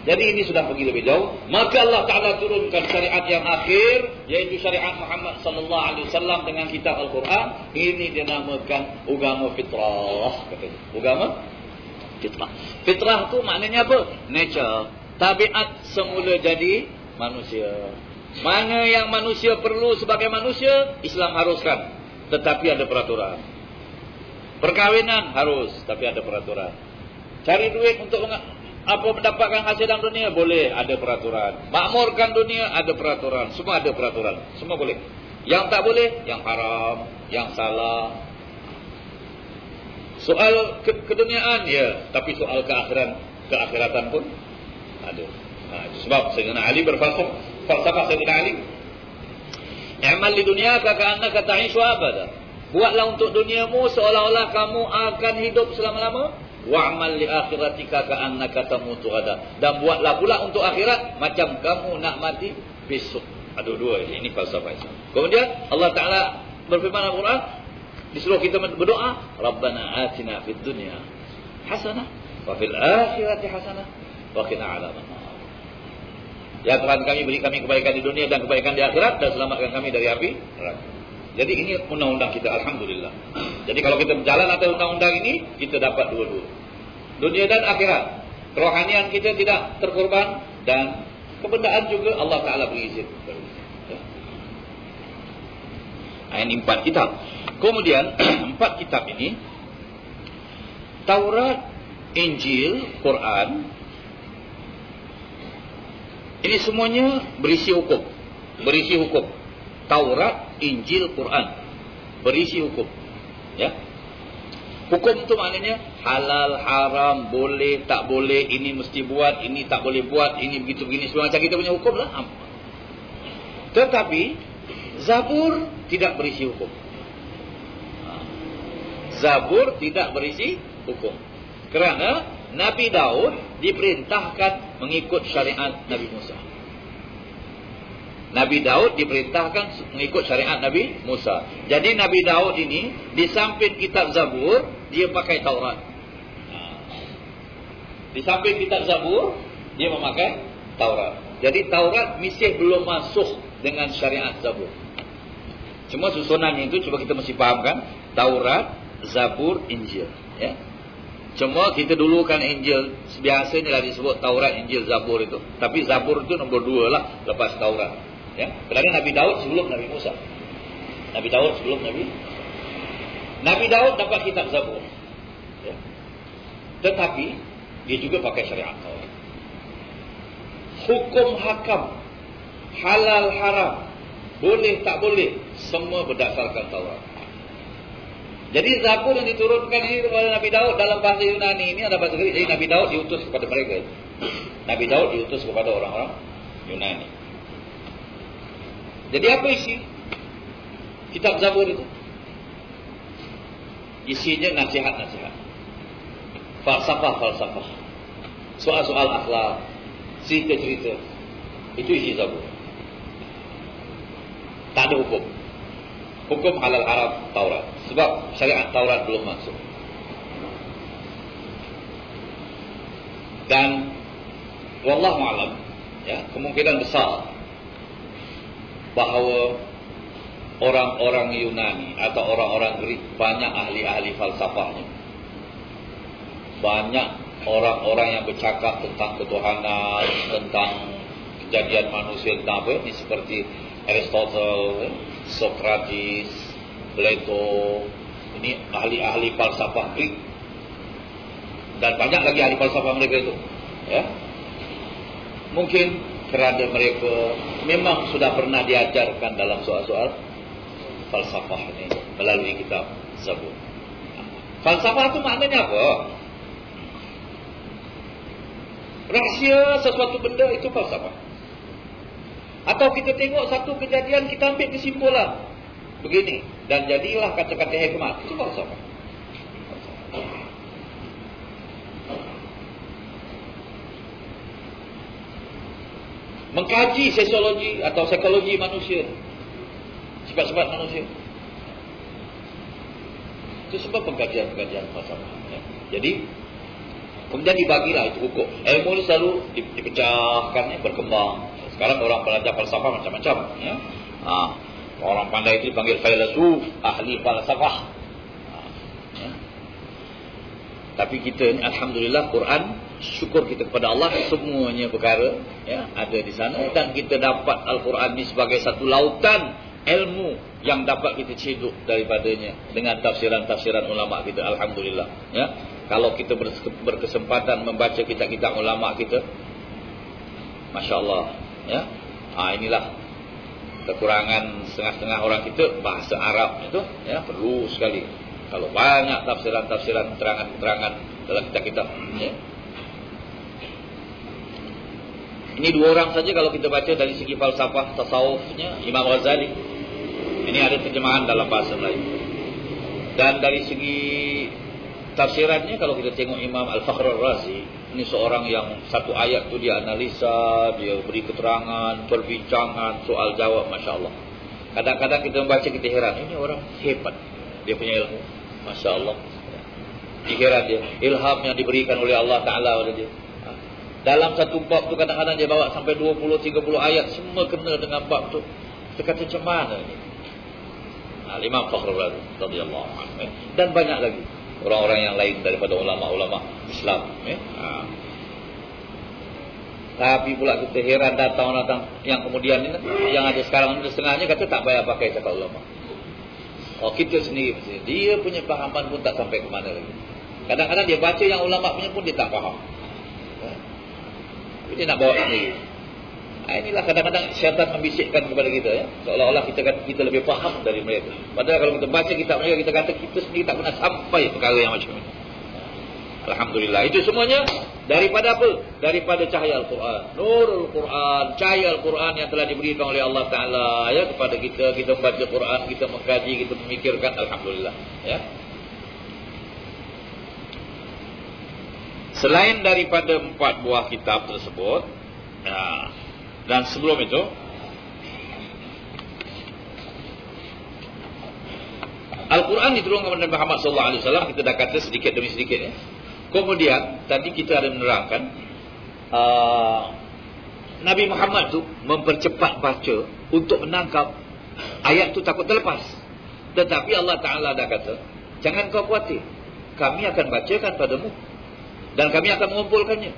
Jadi ini sudah pergi lebih jauh. Maka Allah Ta'ala turunkan syariat yang akhir, yaitu syariat Muhammad sallallahu alaihi wasallam dengan kitab Al-Quran. Ini dinamakan agama fitrah, katanya. Agama fitrah. Fitrah tu maknanya apa? Nature, tabiat semula jadi manusia. Mana yang manusia perlu sebagai manusia, Islam haruskan. Tetapi ada peraturan. Perkahwinan harus, tapi ada peraturan. Cari duit untuk mendapatkan hasil dalam dunia, boleh, ada peraturan. Makmurkan dunia, ada peraturan. Semua ada peraturan. Semua boleh. Yang tak boleh, yang haram, yang salah. Soal keduniaan, ya. Tapi soal keakhiratan pun ada. Itu sebab Sayyidina Ali falsafah Sayyidina Ali. Amal di dunia ka'annaka ta'ishu abada. Buatlah untuk duniamu seolah-olah kamu akan hidup selama-lama. Wa'mal li akhiratika ka'annaka tamutu ghadan. Dan buatlah pula untuk akhirat macam kamu nak mati besok. Ada dua ini falsafah Islam. Kemudian Allah Ta'ala berfirman dalam Al-Quran, disuruh kita berdoa, Rabbana atina fid dunya hasanah wa fil akhirati hasanah wa qina adzabannar. Ya Tuhan kami, beri kami kebaikan di dunia dan kebaikan di akhirat, dan selamatkan kami dari api neraka. Jadi ini undang-undang kita, alhamdulillah. Jadi kalau kita berjalan atas undang-undang ini, kita dapat dua-dua. Dunia dan akhirat. Kerohanian kita tidak terkorban, dan kebendaan juga Allah Ta'ala beri izin. Ini 4 kitab. Kemudian 4 kitab ini, Taurat, Injil, Quran, ini semuanya berisi hukum. Berisi hukum. Taurat, Injil, Quran. Berisi hukum. Ya. Hukum itu maknanya halal, haram, boleh, tak boleh, ini mesti buat, ini tak boleh buat, ini begitu begini, semua macam kita punya hukum lah. Tetapi Zabur tidak berisi hukum. Zabur tidak berisi hukum. Kerana Nabi Daud diperintahkan mengikut syariat Nabi Musa. Nabi Daud diperintahkan mengikut syariat Nabi Musa. Jadi Nabi Daud ini, di samping kitab Zabur, dia pakai Taurat. Di samping kitab Zabur, dia memakai Taurat. Jadi Taurat masih belum masuk dengan syariat Zabur. Cuma susunannya itu cuba kita mesti fahamkan. Taurat, Zabur, Injil. Ya. Cuma kita dulukan Injil, biasanya lah disebut Taurat, Injil, Zabur itu. Tapi Zabur itu nombor 2 lah lepas Taurat. Ya, kerana Nabi Daud sebelum Nabi Musa. Nabi Daud sebelum Nabi Nabi Daud dapat kitab Zabur. Ya. Tetapi dia juga pakai syariat Taurat. Hukum hakam, halal haram, boleh tak boleh, semua berdasarkan Taurat. Jadi Zabur yang diturunkan ini kepada Nabi Daud dalam bahasa Yunani ini ada bahasa Greek. Jadi Nabi Daud diutus kepada mereka. Nabi Daud diutus kepada orang-orang Yunani. Jadi apa isi kitab Zabur itu? Isinya nasihat-nasihat, falsafah-falsafah, soal-soal akhlak, cerita-cerita. Itu isi Zabur. Tak ada hukum. Hukum halal haram Taurat. Sebab syariat Taurat belum masuk. Dan wallahu a'lam, ya, kemungkinan besar bahawa orang-orang Yunani atau orang-orang Greek banyak ahli-ahli falsafahnya. Banyak orang-orang yang bercakap tentang ketuhanan, tentang kejadian manusia, tentang apa ni, seperti Aristotle, Socrates, Plato. Ini ahli-ahli falsafah Greek. Dan banyak lagi ahli falsafah mereka itu, ya. Mungkin kerana mereka memang sudah pernah diajarkan dalam soal-soal falsafah ini melalui kitab Zabur. Falsafah itu maknanya apa? Rahsia sesuatu benda itu falsafah. Atau kita tengok satu kejadian, kita ambil kesimpulan begini, dan jadilah kata-kata hikmat. Itu falsafah. Mengkaji sosiologi atau psikologi manusia, sifat-sifat manusia, itu sebab pengkajian-pengkajian falsafah, ya. Jadi kemudian dibagilah itu hukum. Ilmu ini selalu dipecahkan, berkembang. Sekarang orang belajar falsafah macam-macam, ya. Orang pandai itu dipanggil filosof, ahli falsafah. Ya. Tapi kita ni alhamdulillah, Quran, syukur kita kepada Allah, semuanya perkara, ya, ada di sana, dan kita dapat Al-Quran ini sebagai satu lautan ilmu yang dapat kita cedok daripadanya dengan tafsiran-tafsiran ulama kita, alhamdulillah, ya. Kalau kita berkesempatan membaca kitab-kitab ulama kita, masya-Allah, ya. Inilah kekurangan setengah-setengah orang kita, bahasa Arab itu, ya, perlu sekali. Kalau banyak tafsiran-tafsiran, keterangan-keterangan dalam kitab-kitab, ya. Ini dua orang saja kalau kita baca dari segi falsafah tasawufnya, Imam Ghazali. Ini ada terjemahan dalam bahasa Melayu. Dan dari segi tafsirannya, kalau kita tengok Imam Al-Fakhr Ar-Razi, ini seorang yang satu ayat tu dia analisa, dia beri keterangan, perbincangan, soal jawab, masya Allah. Kadang-kadang kita membaca, kita heran, ini orang hebat, dia punya ilmu, masya Allah. Dikira dia ilham yang diberikan oleh Allah Ta'ala oleh dia. Dalam satu bab tu kadang-kadang dia bawa sampai 20-30 ayat, semua kena dengan bab tu. Kita kata macam mana ni? Imam Fakhrul Razi radhiyallahu anhu, dan banyak lagi orang-orang yang lain daripada ulama-ulama Islam, Tapi pula kita heran, datang-datang yang kemudian ini, yang ada sekarang ini setengahnya kata tak payah pakai cakap ulama. Kita sendiri dia punya pahaman pun tak sampai ke mana lagi. Kadang-kadang dia baca yang ulama punya pun dia tak faham. Dia nak bawa sendiri. Inilah kadang-kadang syaitan membisikkan kepada kita, ya, seolah-olah kita lebih faham dari mereka. Padahal kalau kita baca kitab mereka, kita kata kita sendiri tak pernah sampai perkara yang macam ini. Alhamdulillah. Itu semuanya daripada apa? Daripada cahaya Al-Quran, Nurul Quran, cahaya Al-Quran yang telah diberikan oleh Allah Ta'ala, ya, kepada kita. Kita membaca Quran, kita mengkaji, kita memikirkan, alhamdulillah, ya. Selain daripada 4 buah kitab tersebut, ya, dan sebelum itu, Al-Quran diturunkan kepada Muhammad SAW, kita dah kata sedikit demi sedikit, ya. Kemudian tadi kita ada menerangkan, Nabi Muhammad tu mempercepat baca untuk menangkap ayat tu takut terlepas. Tetapi Allah Ta'ala dah kata, jangan kau khawatir, kami akan bacakan padamu dan kami akan mengumpulkannya.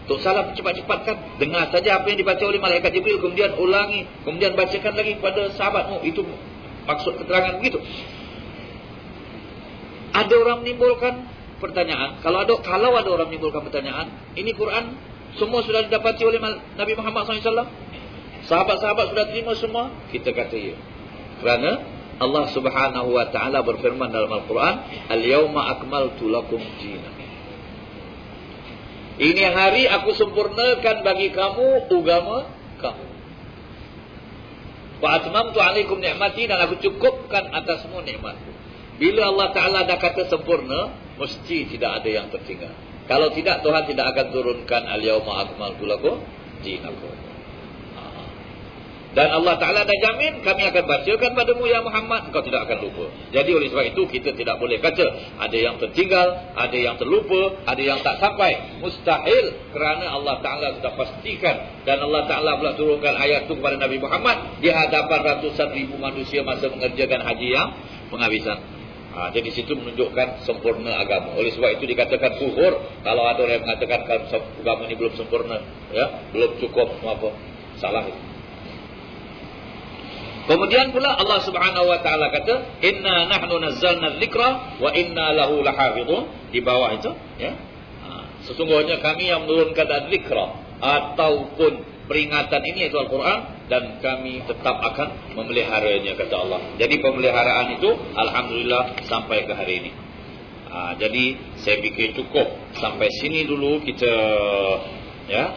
Tak salah cepat-cepatkan. Dengar saja apa yang dibaca oleh malaikat Jibril, kemudian ulangi, kemudian bacakan lagi kepada sahabatmu. Itu maksud keterangan begitu. Ada orang menimbulkan pertanyaan. Kalau ada orang menimbulkan pertanyaan, ini Quran semua sudah didapati oleh Nabi Muhammad SAW. Sahabat-sahabat sudah terima semua. Kita kata ya. Kerana Allah Subhanahu Wa Taala berfirman dalam Al-Quran, Al-Yawma akmaltu lakum dinakum. Ini hari aku sempurnakan bagi kamu agama kamu. Wa atmamtu alaikum ni'mati, dan aku cukupkan atasmu nikmatku. Bila Allah Ta'ala dah kata sempurna, mesti tidak ada yang tertinggal. Kalau tidak, Tuhan tidak akan turunkan al-yawma akmaltu lakum dinakum. Dan Allah Ta'ala dah jamin, kami akan bacakan padamu ya Muhammad, engkau tidak akan lupa. Jadi oleh sebab itu kita tidak boleh kata ada yang tertinggal, ada yang terlupa, ada yang tak sampai. Mustahil, kerana Allah Ta'ala sudah pastikan. Dan Allah Ta'ala pula turunkan ayat itu kepada Nabi Muhammad di hadapan ratusan ribu manusia masa mengerjakan haji yang penghabisan. Jadi situ menunjukkan sempurna agama. Oleh sebab itu dikatakan kufur kalau ada orang yang mengatakan agama ini belum sempurna, ya, belum cukup apa. Salah itu. Kemudian pula Allah Subhanahu Wa Taala kata, Inna nahnu nazzalna dzikra wa inna lahu lahafizun. Di bawah itu, ya. Sesungguhnya kami yang menurunkan dzikra ataupun peringatan ini, yaitu Al-Quran, dan kami tetap akan memeliharanya, kata Allah. Jadi pemeliharaan itu alhamdulillah sampai ke hari ini. Jadi saya pikir cukup sampai sini dulu kita, ya,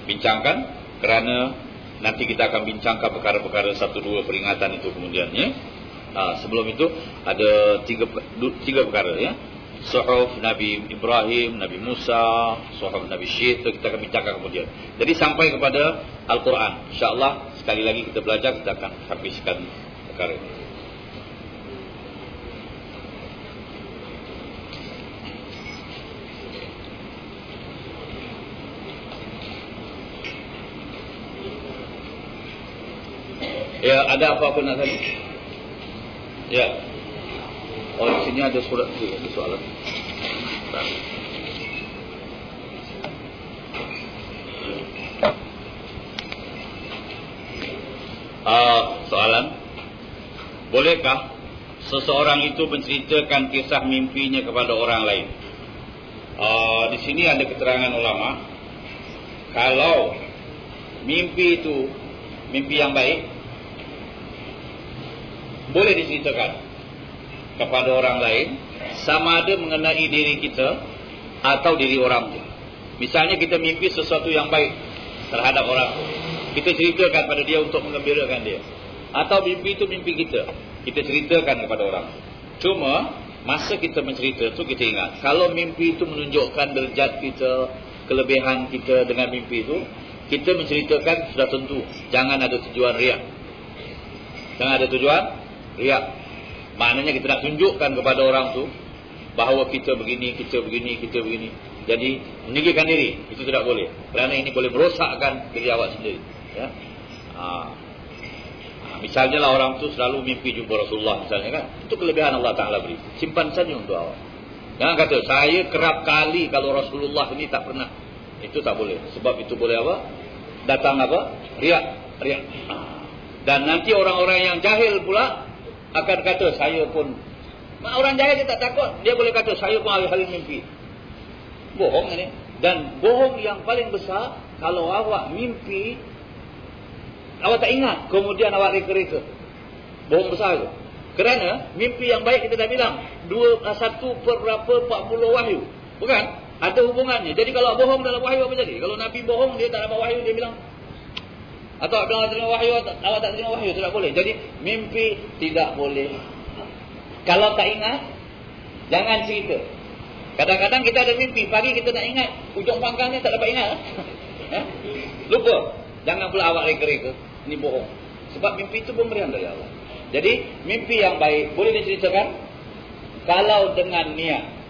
bincangkan, kerana nanti kita akan bincangkan perkara-perkara 1-2 peringatan itu kemudiannya. Sebelum itu ada tiga perkara, ya. Suhuf Nabi Ibrahim, Nabi Musa, Suhuf Nabi Syed, kita akan bincangkan kemudian. Jadi sampai kepada Al-Quran. InsyaAllah sekali lagi kita belajar, kita akan habiskan perkara ini. Ya, ada apa-apa nak tanya? Ya. Oh, di sini ada surat tu, ada soalan. Soalan. Bolehkah seseorang itu menceritakan kisah mimpinya kepada orang lain? Di sini ada keterangan ulama. Kalau mimpi itu mimpi yang baik, boleh diceritakan kepada orang lain, sama ada mengenai diri kita atau diri orang tu. Misalnya kita mimpi sesuatu yang baik terhadap orang tu, kita ceritakan pada dia untuk menggembirakan dia. Atau mimpi itu mimpi kita ceritakan kepada orang. Cuma masa kita mencerita tu kita ingat, kalau mimpi itu menunjukkan derajat kita, kelebihan kita dengan mimpi itu, kita menceritakan sudah tentu jangan ada tujuan riak. Jangan ada tujuan riak. Maknanya kita nak tunjukkan kepada orang tu bahawa kita begini, kita begini, kita begini. Jadi meninggikan diri itu tidak boleh, kerana ini boleh merosakkan diri awak sendiri, ya. Misalnya lah orang tu selalu mimpi jumpa Rasulullah misalnya, kan. Itu kelebihan Allah Ta'ala beri. Simpan saja untuk awak. Jangan kata saya kerap kali kalau Rasulullah ini tak pernah. Itu tak boleh. Sebab itu boleh apa? Datang apa? Riak. Dan nanti orang-orang yang jahil pula akan kata saya pun. Orang jahil dia tak takut. Dia boleh kata saya pun hari-hari mimpi. Bohong ini. Dan bohong yang paling besar, kalau awak mimpi, awak tak ingat, kemudian awak reka-reka. Bohong besar itu. Kerana mimpi yang baik kita dah bilang 1/40 wahyu. Bukan? Ada hubungannya. Jadi kalau bohong dalam wahyu apa jadi? Kalau Nabi bohong, dia tak dapat wahyu, dia bilang. Atau awak bilang terima wahyu, awak tak terima wahyu, tidak boleh. Jadi mimpi tidak boleh. Kalau tak ingat, jangan cerita. Kadang-kadang kita ada mimpi, pagi kita nak ingat, ujung pangkalnya tak dapat ingat. Lupa. Jangan pula awak reka-reka. Ini bohong. Sebab mimpi itu pemberian dari Allah. Jadi mimpi yang baik boleh diceritakan kalau dengan niat.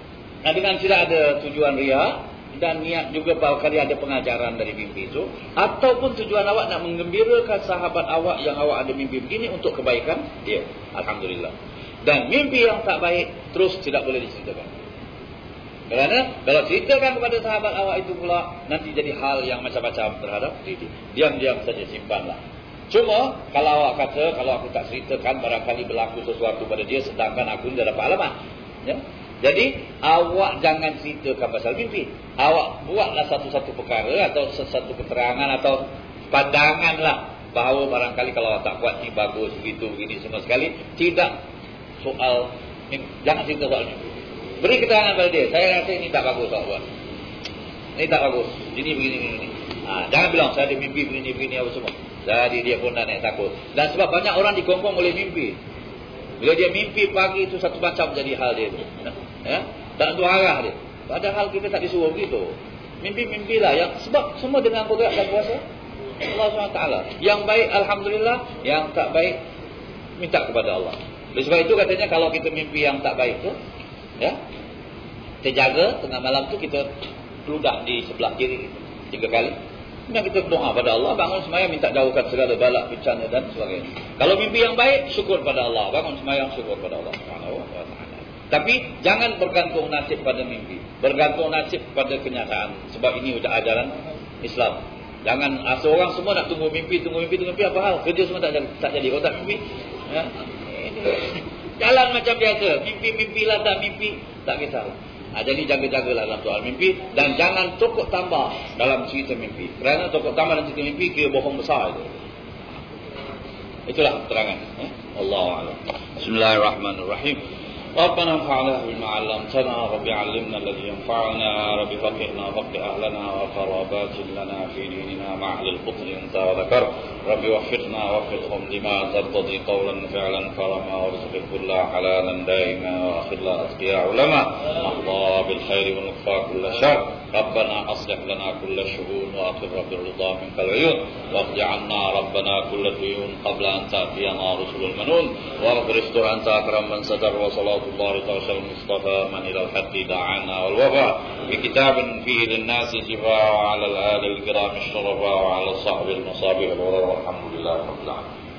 Dengan tidak ada tujuan riya, dan niat juga barangkali ada pengajaran dari mimpi itu, ataupun tujuan awak nak menggembirakan sahabat awak yang awak ada mimpi begini untuk kebaikan dia. Alhamdulillah. Dan mimpi yang tak baik terus tidak boleh diceritakan. Kerana kalau ceritakan kepada sahabat awak itu pula nanti jadi hal yang macam-macam terhadap diri. Diam-diam saja simpanlah. Cuma kalau awak kata, kalau aku tak ceritakan barangkali berlaku sesuatu pada dia sedangkan aku tidak dapat alamat, ya? Jadi awak jangan ceritakan pasal mimpi. Awak buatlah satu-satu perkara atau satu keterangan atau pandangan lah, bahawa barangkali kalau awak tak buat ni bagus, begitu, begini semua sekali. Tidak soal mimpi. Jangan cerita soal mimpi. Beri keterangan pada dia, saya rasa ini tak bagus awak buat. Ini tak bagus. Ini begini. Jangan bilang saya ada mimpi begini apa semua. Jadi dia pun dah naik takut. Dan sebab banyak orang dikongkong oleh mimpi. Bila dia mimpi pagi itu satu macam jadi hal dia tu. Ya? Tak tentu arah dia. Padahal kita tak disuruh begitu. Mimpi-mimpilah yang sebab semua dengan kudrat dan kuasa Allah SWT. Yang baik alhamdulillah, yang tak baik minta kepada Allah. Oleh sebab itu katanya kalau kita mimpi yang tak baik tu, ya, kita jaga tengah malam tu kita keludak di sebelah kiri 3 kali. Kemudian kita berdoa pada Allah, bangun sembahyang minta jauhkan segala balak, bencana dan sebagainya. Kalau mimpi yang baik, syukur pada Allah. Bangun sembahyang syukur pada Allah Subhanahu wa taala. Tapi jangan bergantung nasib pada mimpi. Bergantung nasib pada kenyataan. Sebab ini sudah ajaran Islam. Jangan seorang semua nak tunggu mimpi apa hal? Kerja semua tak jadi. Kalau tak mimpi, ya, jalan macam biasa. Mimpi-mimpilah, tak mimpi, tak kisah. Jadi jaga-jagalah dalam soal mimpi. Dan jangan tokok tambah dalam cerita mimpi. Kerana tokok tambah dalam cerita mimpi kira bohong besar itu. Itulah keterangan. Allahu a'lam. Bismillahirrahmanirrahim. ربنا انفعنا بما علمتنا رب علمنا الذي ينفعنا رب فقهنا وفقه أهلنا وقرابات لنا في ديننا مع أهل الفضل أنت وذكر رب وفقنا وفقهم لما ترتضي قولا فعلا كرما وارزق كل حلالا دائما وأخذ أتقياء علماء نحظى بالخير ونكفى كل شر ربنا أصلح لنا كل الشؤون وأقر بالرضا منك العيون واقض عنا ربنا كل الديون قبل أن تأتينا رسل المنون واغفر استر أنت أكرم من ستر وصلاة الله تعالى المصطفى من إلى الحق دعانا والوفاء بكتاب فيه للناس شفاء وعلى الآل الكرام الشرفاء وعلى الصحب المصابيح والحمد لله رب العالمين.